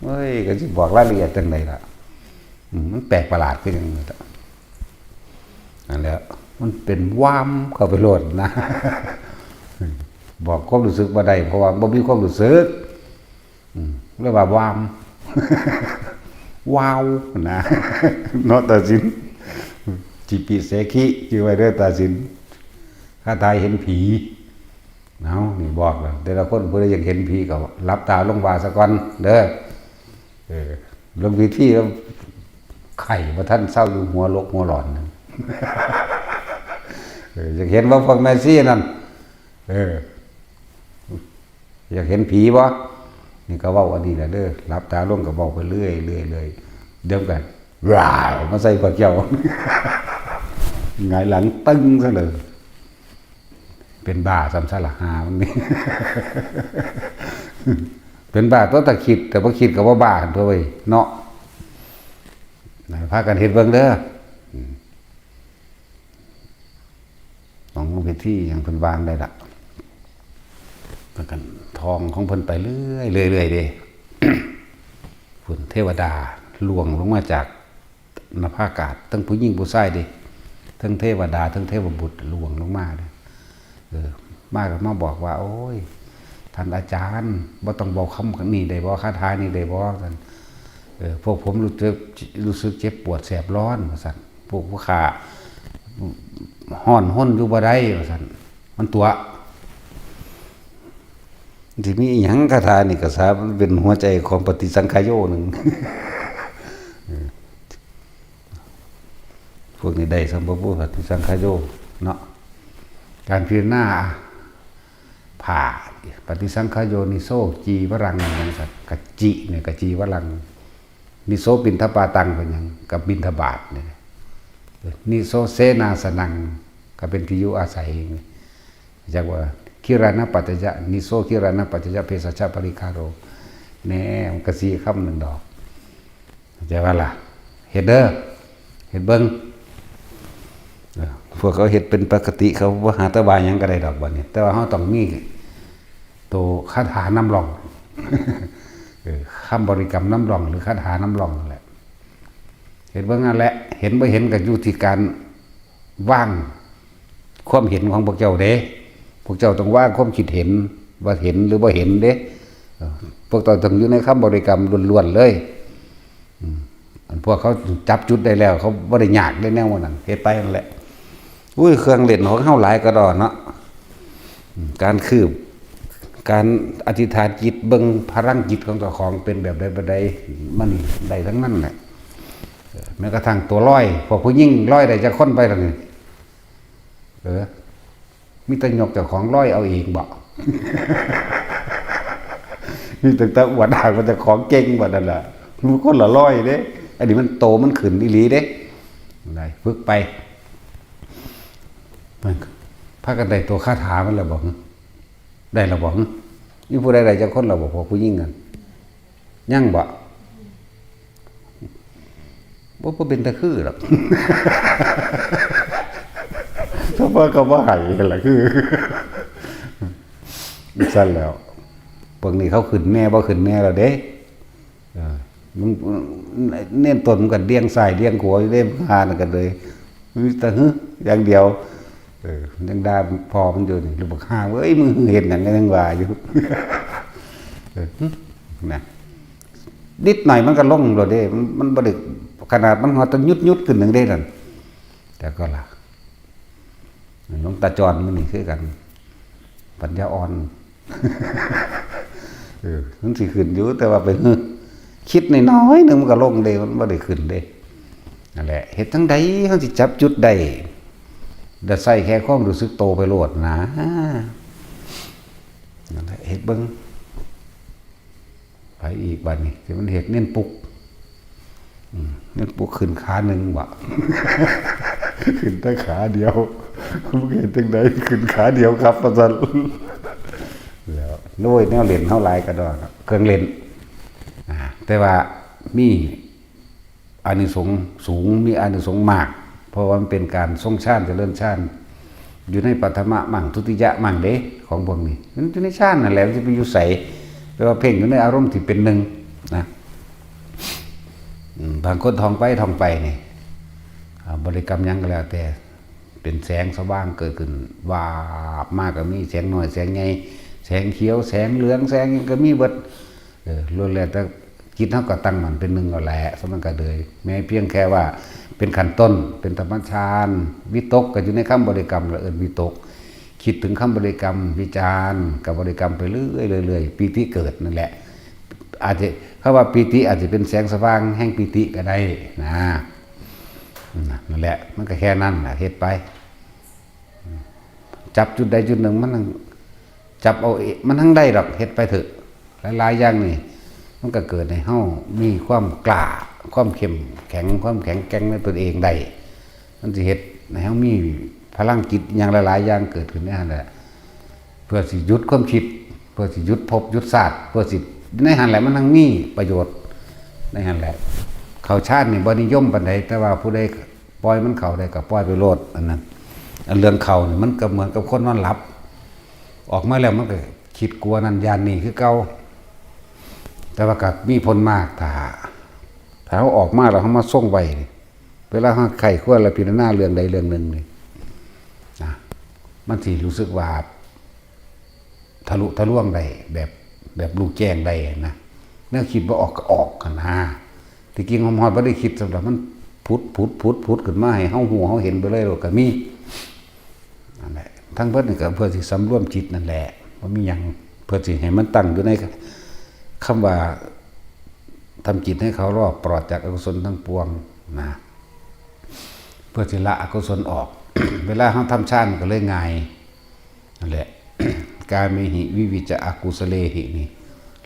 เฮ้ยก็สิบอกรายละเอียดจังไดล่ะมันแปลกประหลาดคือจังได๋นั่นแหละมันเป็นวามเข้าไปโลดนะบอกความรู้สึกบ่ได้เพราะว่าบ่มีความรู้สึกเรียกว่าวาม ว้าวนะ เนาะตาสินจิปิเสขิชื่อไว้เด้อตาสินข้าทายเห็นผีเอานี่บอกแล้วแต่ละคนเพื่ออยากเห็นผีก็รับตาลงบาสะก่อนเด้อลงวิธีแล้วไข่ว่าท่านเศร้าอยู่หัวลกหัวหลอนอยากเห็นว่าพวกแมซี่นั่นอยากเห็นผีบ่นี่ก็เว้าอันนี้แหละเด้อรับตาลงก็เว้าไปเรื่อยเดิมกันว้าวมาใส่ปากเจ้าหงายหลังตึ้งซะเลยเป็นบ้าสำสละหามันนี่ เป็นบ้าตัวตะคิดแต่พอคิดก็ว่าบ้ากันตัวเว้ยเนาะพากันเห็นเบิ่งเด้อของเวทีอย่างเพิ่นวางได้ละพากันทองของเพิ่นไปเรื่อยเด้ ฝุ่นเทวดาล่วงลงมาจากนภาอากาศทั้งผู้หญิงผู้ชายดิทั้งเทวดาทั้งเทวบุตรล่วงลงมาเด้มาก็มาบอกว่าโอ้ยท่านอาจารย์บ่ต้องบอกคำนี้ได้บ่คาถานี้ได้บ่ท่านพวกผมรู้สึกเจ็บปวดแสบร้อนว่าซั่นพวกผู้ขาฮ้อนห้นอยู่บ่ได้ว่าซั่นมันตัวที่มีหยังคาถานี่ก็ทราบมันเป็นหัวใจของปฏิสังขายโยนึง พวกนี้ได้สัมปพุทธปฏิสังขายโยเนาะการพิจารณาผ่าปฏิสังขายโยนิโสจีวรังอย่างสัตว์กจิเนี่ยกจีวรังนิโสบินทปาตังเป็นอย่างกับบินทบาทเนี่ยนิโสเสนาสนังก็เป็นที่อยู่อาศัยจากว่าคิรานะปัจจยะนิโสคิรานะปัจจยะเพศชาปริคาโรแน่มันก็สีคำหนึ่งดอกจะว่าล่ะเห็ดเด้อเห็ดเบิ้งพวกเขาเห็ดเป็นปกติเขาว่าหาตะบายยังก็ได้ดอกบัดนี้แต่ว่าเขาต้องมีตัวคาถาน้ำรอง คำบริกรรมน้ำรองหรือคาถาน้ำรองนั่นแหละเห็นว่างั้นแหละเห็นไม่เห็นกับอยู่ที่การว่างความเห็นของพวกเจ้าเด้พวกเจ้าต้องว่างความคิดเห็นว่าเห็นหรือว่าเห็นเด้พวกเราต้องอยู่ในคำบริกรรมล้วนๆเลยพวกเขาจับจุดได้แล้วเขาไม่ได้ยากได้แน่วันนั้นเฮ็ดไปนั่นแหละอุ้ยเครื่องเล่นของเขาหลายกระดอนเนาะการคืบการอธิษฐานจิตเบิ่งพลังจิตของเจ้าของเป็นแบบใดแบบใดมันใดทั้งนั้นแหละแม้กระทั่งตัวร้อยพอผู้ยิ่งร้อยใดจะค้นไปแล้วนี่มีแต่ยกเจ้าของร้อยเอาเองบ่ มีแต่ตะวันด่างมันจะของเก่งบ่นั่นแหละมันคนละร้อยเด้อันนี้มันโตมันขึ้นอีหลีเด้ได้ฝึกไปมันพากันได้ตัวคาถามันแล้วบอกได้แล้วบอกนี่ผู้ใดจะคนเราบอกพอผู้ยิ่งกันยั่งบ่บ่เป็นตะคือหรอก ถ้าว่าก็ว่าหายกันแหละคือสั้นแล้วพวกนี้เขาขึ้นแน่บ่ขึ้นแน่แล้วเด้มันเน้นตนกันเลี้ยงสายเลี้ยงหัวเล่มหานกันเลยแต่อย่างเดียวยังได้พอมันอยู่นี่ลูกบักห้าเว้ยมึงเห็นอย่างนั้นว่าอยู่นะนิดหน่อยมันก็ล่งเลยเด้มันบดึกขนาดมันหัวตะยุดขึ้นหนึ่งได้นั่นแต่ก็ล่ะหลวงตาจรมันนี่คือกันปัญญาอ่อนมันสิขึ้นอยู่แต่ว่าเป็นคิดน้อยๆนึงมันก็ลงเด้มันบ่ได้ขึ้นเด้นั่นแหละเฮ็ดจังได๋เฮาสิจับจุดได้แต่ใส่แค่ความรู้สึกโตไปโลดนะนั่นแหละเฮ็ดเบิ่งไปอีกบัดนี้สิมันเฮ็ดเน้นปุกเน้นปุกขึ้นขาหนึ่งบ่ ขึ้นแต่ขาเดียวมันเห็นจังได๋ขึ้นขาเดียวครับว่าซั่นแล้วโดยแนวเล่นเฮาหลายก็ดอกเครื่องเล่นแต่ว่ามีอานิสงส์สูงมีอานิสงส์มากเพราะว่ามันเป็นการทรงฌานเจริญฌานอยู่ในปัทมะมั่งทุติยะมั่งเด้ของพวกนี้มันอยู่ในฌานนั่นแหละมันจะไปอยู่ใสแปลว่าเพ่งอยู่ในอารมณ์ที่เป็นหนึ่งนะบางคนท่องไปนี่บริกรรมยังก็แล้วแต่เป็นแสงสว่างเกิดขึ้นวาบมากก็มีแสงน้อยแสงใหญ่แสงเขียวแสงเหลืองแสงก็มีเบิดล้วนแล้วแต่ จิตเฮาก็ตั้งมันเป็นหนึ่งแล้วแหละสมันก็เลยแม้เพียงแค่ว่าเป็นขั้นต้นเป็นธรรมชาติวิตกก็อยู่ในคำบริกรรมแล้ววิตกคิดถึงคำบริกรรมวิจารณ์กับบริกรรมไปเรื่อยๆปีติเกิดนั่นแหละอาจจะเขาว่าปีติอาจจะเป็นแสงสว่างแห่งปีติก็ได้นะนั่นแหละมันก็แค่นั้นแหละเฮ็ดไปจับจุดใดจุดหนึ่งมันจับเอามันทั้งได้หรอกเฮ็ดไปเถอะหลายๆอย่างนี่มันก็เกิดในเฮามีความกล้าความเข้มแข็งความแข็งแกร่งในตัวเองได้มันสิเฮ็ดในเฮามีพลังจิตอย่างหลายๆอย่างเกิดขึ้นในหั่นแหละเพื่อสิหยุดความคิดเพื่อสิหยุดภพหยุดศาสตร์เพื่อสิในหั่นแหละมันทั้งมีประโยชน์ในหั่นแหละเขาชาตินี่บ่นิยมปานใดแต่ว่าผู้ใดปล่อยมันเข้าได้ก็ปล่อยไปโลดอันนั้นอันเรื่องเขานี่มันก็เหมือนกับคนนอนหลับออกมาแล้วมันก็คิดกลัวนั่นยานนี่คือเก่าแต่ว่ากับมีผลมากถ้าเขาออกมาแล้วเขามาส่งไว้เวลาเขาไข้ขั้วและพิจารณาเรื่องใดเรื่องหนึ่งนี่นะมันสิรู้สึกว่าทะลุทะลวงได้แบบลูกแจ้งได้นะเนื่อคิดว่าออกก็ออกกันนะที่จริงความฮอดไม่ได้คิดสำหรับมันพุดขึ้นมาให้เฮาหูเฮาเห็นไปเลยหรอกก็มีนั่นแหละทั้งเพิ่นนี่ก็เพื่อสิสำรวมจิตนั่นแหละว่ามีหยังเพื่อสิให้มันตั้งอยู่ในคำว่าทำจิตให้เขารอบปลอดจากอกุศลทั้งปวงนะเพื่อสิละอกุศลออก เวลาเขาทำฌานก็เลยง่ายนั่นแหละ กาเมหิวิวิจะอกุสเลหินี่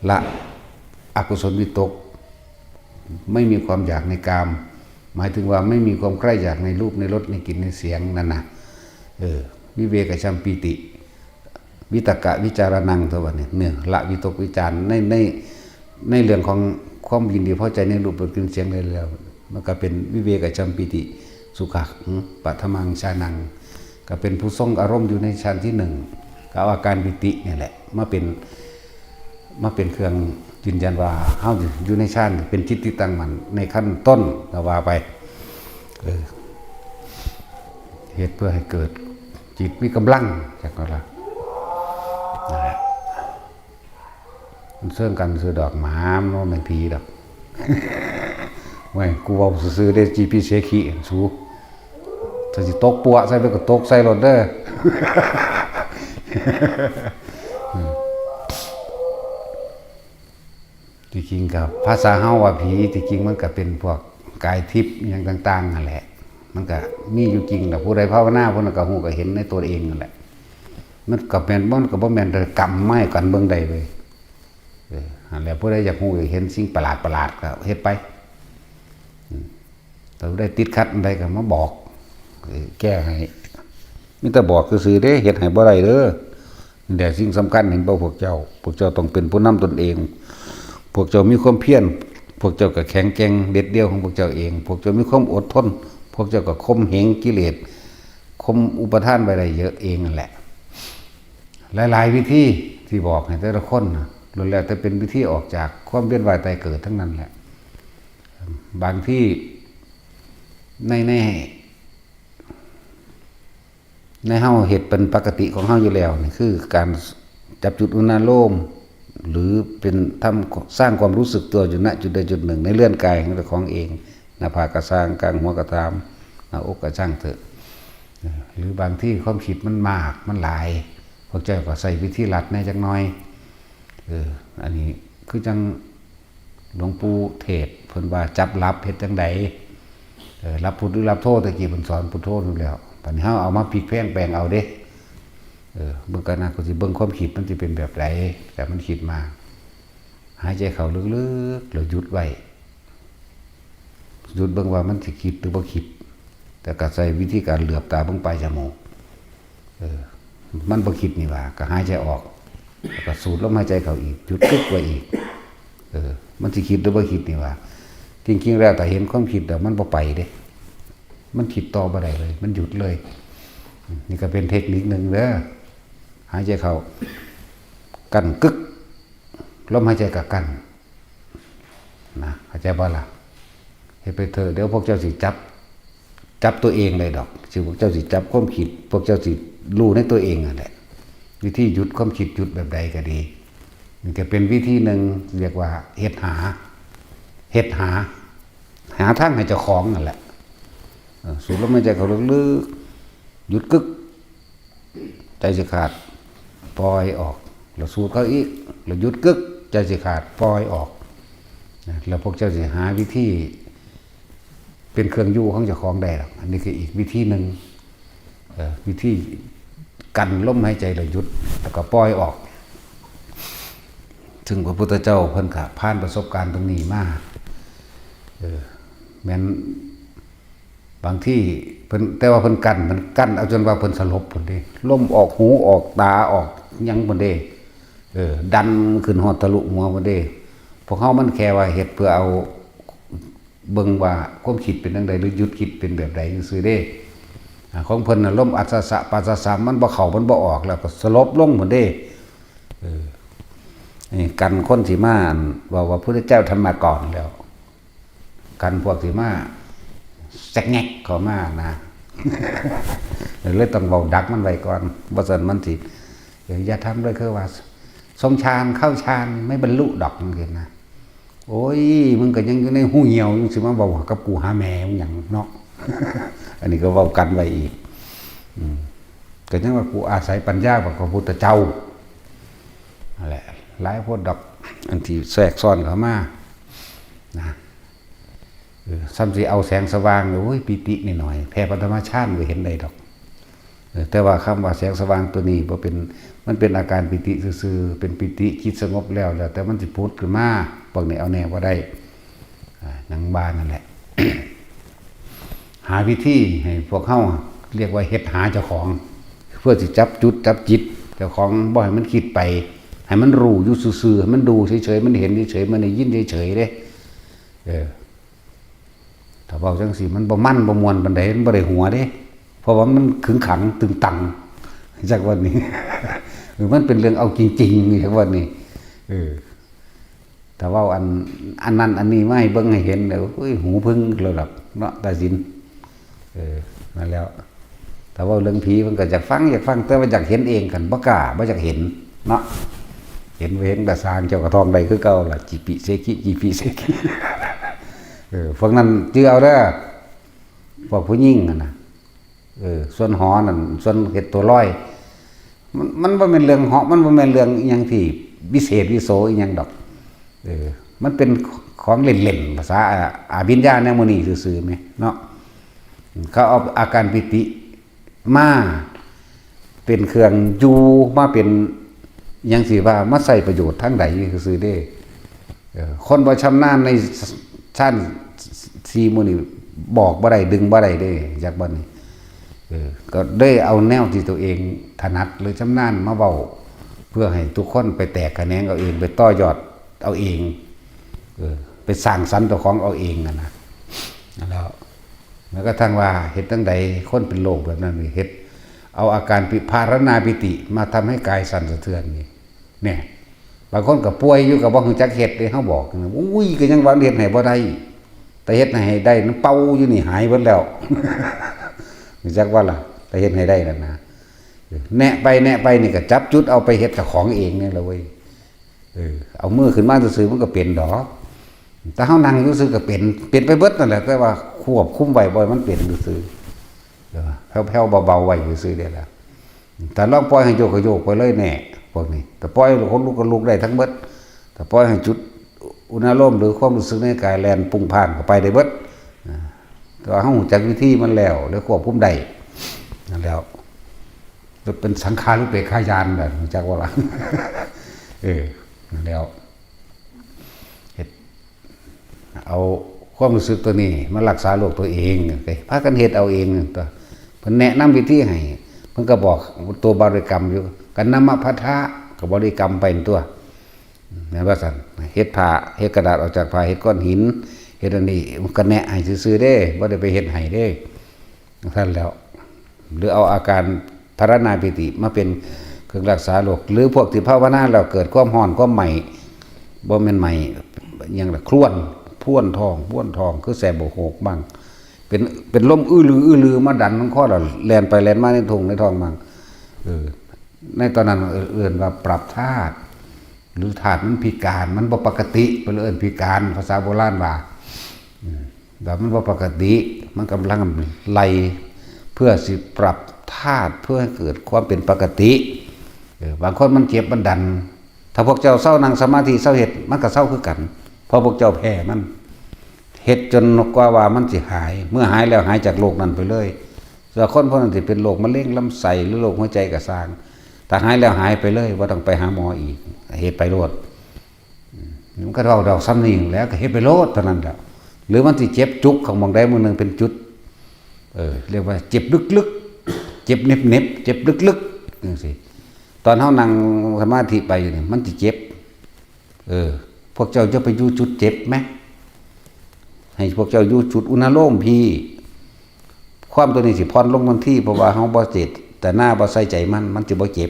ละอกุศลวิตกไม่มีความอยากในกามหมายถึงว่าไม่มีความใคร่อยากในรูปในรสในกลิ่นในเสียงนั่นนะวิเวกชัมปีติวิตกะวิจารนังตัวนี้เนี่ยละวิตกวิจารในเรื่องของความยินดีพอใจในรูปรสกลิ่นเสียงเลยแล้วมันก็เป็นวิเวกชัมปีติสุขะปัทมังชานังก็เป็นผู้ทรงอารมณ์อยู่ในฌานที่หนึ่งก็เอาอาการปิตินี่แหละมาเป็นเครื่องยืนยันว่าเฮาอยู่ในฌานเป็นจิตที่ตั้งมั่นในขั้นต้นก็ว่าไปเหตุเพื่อให้เกิดจิตมีกำลังจากนั้นละนั่นแหละมันเสื่องกันซื้อดอกหมามันไม่ผีดอกไม่กูเอาซื้อได้จีพีเสขีสูถ้าสิตกปัวใส่ไปก็ตกใส่รถเด้อที่จริงกับภาษาเฮาว่าผีที่จริงมันก็เป็นพวกกายทิพย์อย่างต่างๆนั่นแหละมันก็มีอยู่จริงแต่ผู้ใดภาวนาผู้นั้นก็ฮู้ก็เห็นในตัวเองนั่นแหละมันก็แม่นบ่ก็บ่แม่นกรรมไม้กันเบิ่งได้เลยนั่นแหละผู้ใดอยากฮู้อยากเห็นสิ่งประหลาดก็เฮ็ดไปแต่ผู้ใดติดขัดอันใดก็มาบอกแก้ให้มีแต่บอกซื่อๆเด้เฮ็ดให้บ่ได้เด้อแต่สิ่งสำคัญเห็นบ่พวกเจ้าต้องเป็นผู้นำตนเองพวกเจ้ามีความเพียรพวกเจ้าก็แข็งแกร่งเด็ดเดี่ยวของพวกเจ้าเองพวกเจ้ามีความอดทนพวกเจ้าก็ข่มเหงกิเลสข่มอุปทานไว้ได้เยอะเองนั่นแหละหลายๆวิธีที่บอกให้แต่ละคนล้วนแล้วแต่เป็นวิธีออกจากความเวียนว่ายตายเกิดทั้งนั้นแหละบางที่ในเฮาเฮ็ดเป็นปกติของเฮาอยู่แล้วนี่คือการจับจุดอุณาโลมหรือเป็นทำสร้างความรู้สึกตัวอยู่ณจุดใดจุดหนึ่งในเลื่อนกายของตัวของเองหน้าผากก็สร้างกลางหัวก็ตามหน้าอกก็ช่างเถอะหรือบางที่ความคิดมันมากมันหลายพวกเจ้าก็ใส่วิธีลัดในจักหน่อยอันนี้คือจังหลวงปู่เทศเพิ่นว่าจับรับเฮ็ดจังใดรับพุทธหรือรับโทษตะกี้เพิ่นสอนพุทโธอยู่แล้วตอนนี้เฮาเอามาพลิกแพลงแปลงเอาเด้เบิ่งกันนะก็สิเบิ่งความคิดมันสิเป็นแบบใดแต่มันคิดมาหายใจเข้าลึกๆแล้วหยุดไว้หยุดเบิ่งว่ามันสิคิดหรือบ่คิดแต่ก็ใช้วิธีการเหลือบตาเบิ่งปลายจมูกมันบ่คิดนี่ว่าก็หายใจออกแล้วก็สูดลมหายใจเข้าอีกหยุดกึกไว้อีกมันสิคิดหรือบ่คิดนี่ว่าจริงๆแล้วแต่เห็นความคิดแล้วมันบ่ไปเด้มันคิดต่อบ่ได้เลยมันหยุดเลยนี่ก็เป็นเทคนิคนึงเด้อหายใจเข้ากั้นกึกลมหายใจก็กั้นนะเข้าใจบ่ล่ะเฮ็ดไปเถอะเดี๋ยวพวกเจ้าสิจับตัวเองเลยดอกสิพวกเจ้าสิจับความคิดพวกเจ้าสิรู้ในตัวเองนั่นแหละวิธีหยุดความคิดหยุดแบบใดก็ดีมันก็เป็นวิธีนึงเรียกว่าเฮ็ดหา เฮ็ดหาทางให้เจ้าของนั่นแหละสูดลมหายใจเข้าลึกๆหยุดกึกใจสิขาดปล่อยออกแล้วสูดเข้าอีกแล้วหยุดกึกใจสิขาดปล่อยออกแล้วพวกเจ้าสิหาวิธีเป็นเครื่องอยู่ของเจ้าของได้หรอกอันนี้คืออีกวิธีหนึ่งวิธีกันลมหายใจแล้วหยุดแล้วก็ปล่อยออกถึงพระพุทธเจ้าเพิ่นก็ผ่านประสบการณ์ตรงนี้มาแม้นบางที่เพิ่นแต่ว่าเพิ่นกั้นเอาจนว่าเพิ่นสลบพุ่นเด้ลมออกหูออกตาออกยังพุ่นเด้ดันขึ้นฮอดทะลุหัวพุ่นเด้พวกเฮามันแค่ว่าเฮ็ดเพื่อเอาเบิ่งว่าความคิดเป็นจังไดหรือหยุดคิดเป็นแบบใดซื่อเด้ของเพิ่นน่ะลมอัศสะปัสสะสะมันบ่เข้ามันบ่ออกแล้วก็สลบลงพุ่นเด้นี่กันคนสิมาว่าพระพุทธเจ้าทำมาก่อนแล้วกันพวกสิมาแซกแงกเข้ามานะ เลยต้องเว้าดักมันไว้ก่อนบ่ซั่นมันสิอย่าทำเลยคือว่าทรงฌานเข้าฌานไม่บรรลุดอกจังซี่นะโอ้ยมึงก็ยังอยู่ในหูเหี่ยวจังสิมาเว้ากับกูหาแม่มึงหยังเนาะ อันนี้ก็เว้ากันไว้อีกก็ยังว่ากูอาศัยปัญญาของพระพุทธเจ้านั่นแหละหลายพวกดอกอันที่แทรกซ้อนเข้ามานะซ้ำสิเอาแสงสว่างโอ้ยปิตินิดหน่อยแผ่ปฐมฌานก็เห็นได้ดอกแต่ว่าคำว่าแสงสว่างตัวนี้บ่เป็นมันเป็นอาการปิติซื่อๆเป็นปิติจิตสงบแล้วแต่มันสิพุทธขึ้นมาพวกนี้เอาแน่บ่ได้หนังบานนั่นแหละ หาวิธีให้พวกเฮาเรียกว่าเฮ็ดหาเจ้าของเพื่อสิจับจุดจับจิตเจ้าของบ่ให้มันคิดไปให้มันรู้อยู่ซื่อๆให้มันดูเฉยๆมันเห็นเฉยๆมันได้ยินเฉยๆเด้ถ้าเว้าจังซี่มันบ่มั่นบ่ม่วนปานใดมันบ่ได้หัวเด้เพราะว่ามันขึงขังตึงตังจากวันนี้ มันเป็นเรื่องเอาจริงๆนี่จากวันนี้แต่ว่าอันนั้นอันนี้ไม่เบิ่งให้เห็นแล้วหูพึ่งระดับเนาะตาสินมาแล้วแต่ว่าเรื่องผีมันก็อยากฟังแต่ว่าอยากเห็นเองกันบ่กล้าบ่อยากเห็นเนาะเห็นแต่สร้างเจ้ากระทองใดคือเก่าล่ะจิปิเซกิพวกนั้นจื้อเอาเด้อพวกผู้หญิงนะส่วนหอนั่นส่วนเห็ดตัวร้อยมันบ่แม่นเรื่องเหาะมันบ่แม่นเรื่องอีหยังที่วิเศษวิโสอีหยังดอกมันเป็นของเล่นๆภาษาอาบิญญาแนวมื้อนี้ซื่อๆแม่เนาะเขาเอาอาการปิติมาเป็นเครื่องอยู่มาเป็นยังสิว่ามาใส่ประโยชน์ทั้งใดซื่อๆเด้คนบ่ชำนาญในชั้น4มื้อนี้บอกบ่ได้ดึงบ่ได้เด้จากบ่นี้ก็ได้เอาแนวที่ตัวเองถนัดหรือชำนาญมาเว้าเพื่อให้ทุกคนไปแตกแขนงเอาเองไปต่อยอดเอาเองไปสร้างสรรค์ตัวของเอาเองนะแล้วก็ทั้งว่าเฮ็ดจังใดคนเป็นโรคแบบนั้นนี่เฮ็ดเอาอาการภารณาปิติมาทำให้กายสั่นสะเทือนนี่เนี่ยบางคนก็ป่วยอยู่กับบ่ฮู้จักเฮ็ดเด้เฮาบอกนะอุ้ยก็ยังว่าเฮ็ดให้บ่ได้แต่เฮ็ดให้ได้มันเป่าอยู่นี่หายเบิดแล้วรู้จักว่าล่ะแต่เฮ็ดให้ได้นั่นนะแนะไปนี่ก็จับจุดเอาไปเฮ็ดกับของเองนี่แหละเว้ยเอามือขึ้นมาซื่อๆมันก็เป็นดอกแต่เฮานั่งอยู่ซื่อก็เป็นไปเบิดนั่นแหละแต่ว่าควบคุมไว้บ่ให้มันเป็นซื่อแผ่วๆเบาๆไว้ซื่อๆเด้ล่ะแต่ลองปล่อยให้โยกก็โยกไปเลยแน่พวกนี้แต่ปล่อยคนลุกก็ลุกได้ทั้งเบิดแต่ปล่อยให้จุดอุณหภูมิหรือความรู้สึกในกายแล่นพุ่งผ่านเข้าไปได้เบิดแต่ว่าเฮารู้จักวิธีมันแล้วควบคุมได้นั่นแล้วเป็นสังขารอุเบกขายานแบบรู้จักว่าล่ะนั่นแล้วเฮ็ดเอาความรู้สึกตัวนี้มารักษาโรคตัวเองพากันเฮ็ดเอาเองตัวเพิ่นแนะนำวิธีให้เพิ่นก็บอกตัวบริกรรมอยู่กันนามพัทธะก็บริกรรมไปตัวแม่นว่าซั่นเฮ็ดผ้าเฮ็ดกระดาษออกจากผ้าเฮ็ดก้อนหินเฮ็ดอันนี้มันก็แนะให้ซื่อๆเด้บ่ได้ไปเฮ็ดให้เด้ท่านแล้วหรือเอาอาการภารณาปิติมาเป็นเครื่องรักษาโรคหรือพวกที่ภาวนาแล้วเกิดความร้อนความใหม่บ่แม่นใหม่หยังล่ะครวนพ่วนท้องคือแสบโหกบ้างเป็นลมอื้อลือมาดันมันข้อแล้วแล่นไปแล่นมาในท้องบ้างในตอนนั้นเอื่นว่าปรับธาตุ หรือธาตุมันพิการมันบ่ปกติเพิ่นเอิ้นพิการภาษาโบราณว่าแบบมันบ่ปกติมันกำลังไล่เพื่อสิปรับธาตุเพื่อให้เกิดความเป็นปกติบางคนมันเจ็บมันดันถ้าพวกเจ้าเศร้านั่งสมาธิเศร้าเฮ็ดมันก็เศร้าคือกันเพราะพวกเจ้าแพ้มันเฮ็ดจนกว่ามันสิหายเมื่อหายแล้วหายจากโรคนั้นไปเลยส่วนคนพวกนั้นสิเป็นโรคมะเร็งลำไส้หรือโรคหัวใจก็สร้างแต่หายแล้วหายไปเลยบ่ต้องไปหาหมออีกเฮ็ดไปโลดมันก็เราซ้ำนี่แล้วก็เฮ็ดไปโลดเท่านั้นแหละหรือมันสิเจ็บจุกของบางใดมื้อนึงเป็นจุดเรียกว่าเจ็บลึกๆเจ็บเน็บๆเจ็บลึกๆจังซี่ตอนเฮานั่งสมาธิไปอยู่นี่มันสิเจ็บพวกเจ้าจะไปอยู่จุดเจ็บไหมให้พวกเจ้าอยู่จุดอุณโลมพี่ความตัวนี้สิพรลงทันทีเพราะว่าเฮาบ่เจ็บแต่หน้าบ่ใส่ใจมันสิบ่เจ็บ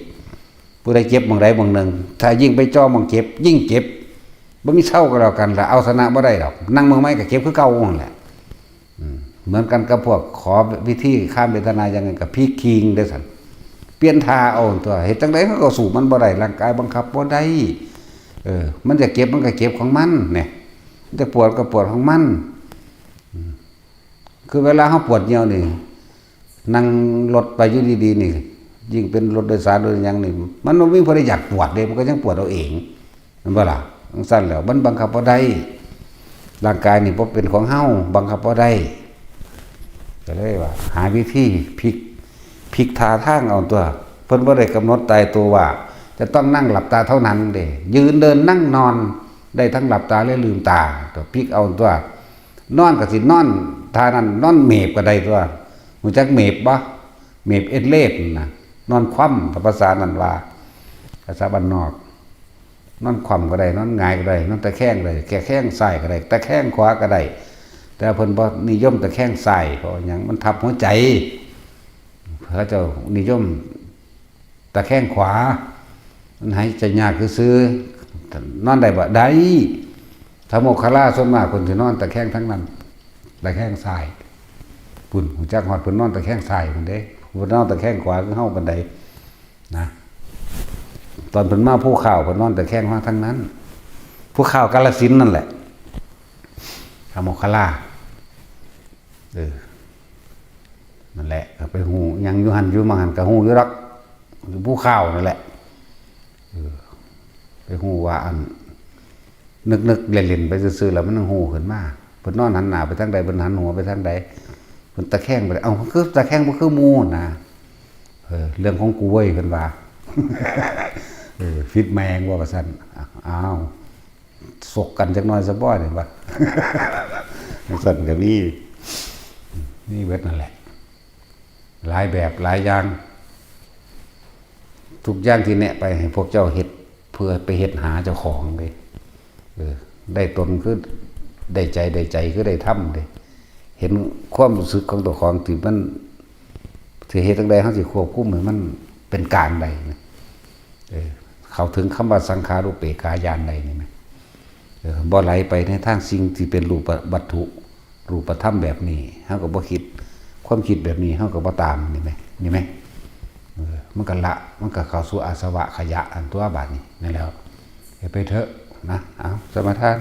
ผู้ใดเจ็บบางใดบางหนึ่งถ้ายิ่งไปจ้อบางเจ็บยิ่งเจ็บบ่มีเศร้าก็แล้วกันละเอาชนะบ่ได้ดอกนั่งเมืองไม้ก็เจ็บคือเก่านั่นแหละเหมือนกันกับพวกขอวิธีข้ามเวทนาอย่างนั้นกับพี่คิงเด้อซั่นเปลี่ยนท่าเอาตัวเฮ็ดจังได๋มันก็สู้มันบ่ได้ร่างกายบังคับบ่ได้มันจะเก็บมันก็เก็บของมันเนี่ยมันจะปวดก็ปวดของมันคือเวลาเฮาปวดเหี่ยวนี่นั่งรถไปอยู่ดีๆนี่ยิ่งเป็นรถโดยสารโดยหยังนี่มันบ่มีผู้ใดอยากปวดเด้มันก็ยังปวดเอาเองนั่นบ่ล่ะจังซั่นแล้วมันบังคับบ่ได้ร่างกายนี่บ่เป็นของเฮาบังคับบ่ได้ก็เลยว่าหาวิธีพลิกท่าทางเอาตัวเพิ่นบ่ได้กำหนดตายตัวว่าจะต้องนั่งหลับตาเท่านั้นเด้ยืนเดินนั่งนอนได้ทั้งหลับตาและลืมตาตัวพลิกเอาตัวนอนก็สินอนท่านั้นนอนเมบก็ได้ตัวรู้จักเมบบ่เมบเอ็ดเลดน่ะนอนคว่ำภาษานั้นว่าภาษาบ้านนอกนอนคว่ำก็ได้นอนหงายก็ได้นอนตะแคงเลยแค่แข้งซ้ายก็ได้ตะแคงขวาก็ได้แต่เพิ่นบ่นิยมตะแคงซ้ายเพราะหยังมันทับหัวใจเขาเจ้านิยมตะแคงขวามันหายใจยากซื่อนอนได้บ่ได้ถ้าโมคคัลลาส่วนมากคนสินอนตะแคงทั้งนั้นตะแคงซ้ายปุ่นหูจักฮอดเพิ่นนอนตะแคงซ้ายพุ่นเด้เพิ่นนอนตะแคงขวาคือเฮาปานใดนะตอนเพิ่นมาภูเขาเพิ่นนอนตะแคงมาทั้งนั้นภูเขากาฬสินธุ์นั่นแหละถ้าโมคคัลลานั่นแหละไปหูยังอยู่หันอยู่มาหันก็หูอยู่รักอยู่ภูเขานั่นแหละไปหูว่าอันนึกเล่นๆไปซื่อๆแล้วมันหูขึ้นมาเพิ่นนอนหันหน้าไปทางใดเพิ่นหันหัวไปทางใดเพิ่นตะแคงไปเอ้าคือตะแคงบ่คือหมู่นะเรื่องของกูเว้ยเพิ่นว่าฟิตแมงว่าซั่นอ้าวสกกันจักหน่อยซะบ่นี่ว่าซั่นก็มีนี่เบิดนั่นแหละหลายแบบหลายอย่างทุกอย่างที่แนะไปให้พวกเจ้าเฮ็ดเพื่อไปเฮ็ดหาเจ้าของเลยได้ตนคือได้ใจคือได้ทำเลยเห็นความรู้สึกของตัวของที่มันสิเฮ็ดจังได๋เฮาสิควบคุมให้มันเป็นกลางได้เข้าถึงคำว่าสังขารุปเปกายานได้นี่มั้ยบ่ไหลไปในทางสิ่งที่เป็นรูปวัตถุรูปธรรมแบบนี้เฮาก็บ่คิดความคิดแบบนี้เฮาก็บ่ตามนี่มั้ยมันก็ละมันก็เข้าสู่อาสวะขยะอันตัวบาดนี้นั่นแล้วไปเถอะนะเอาสมาทาน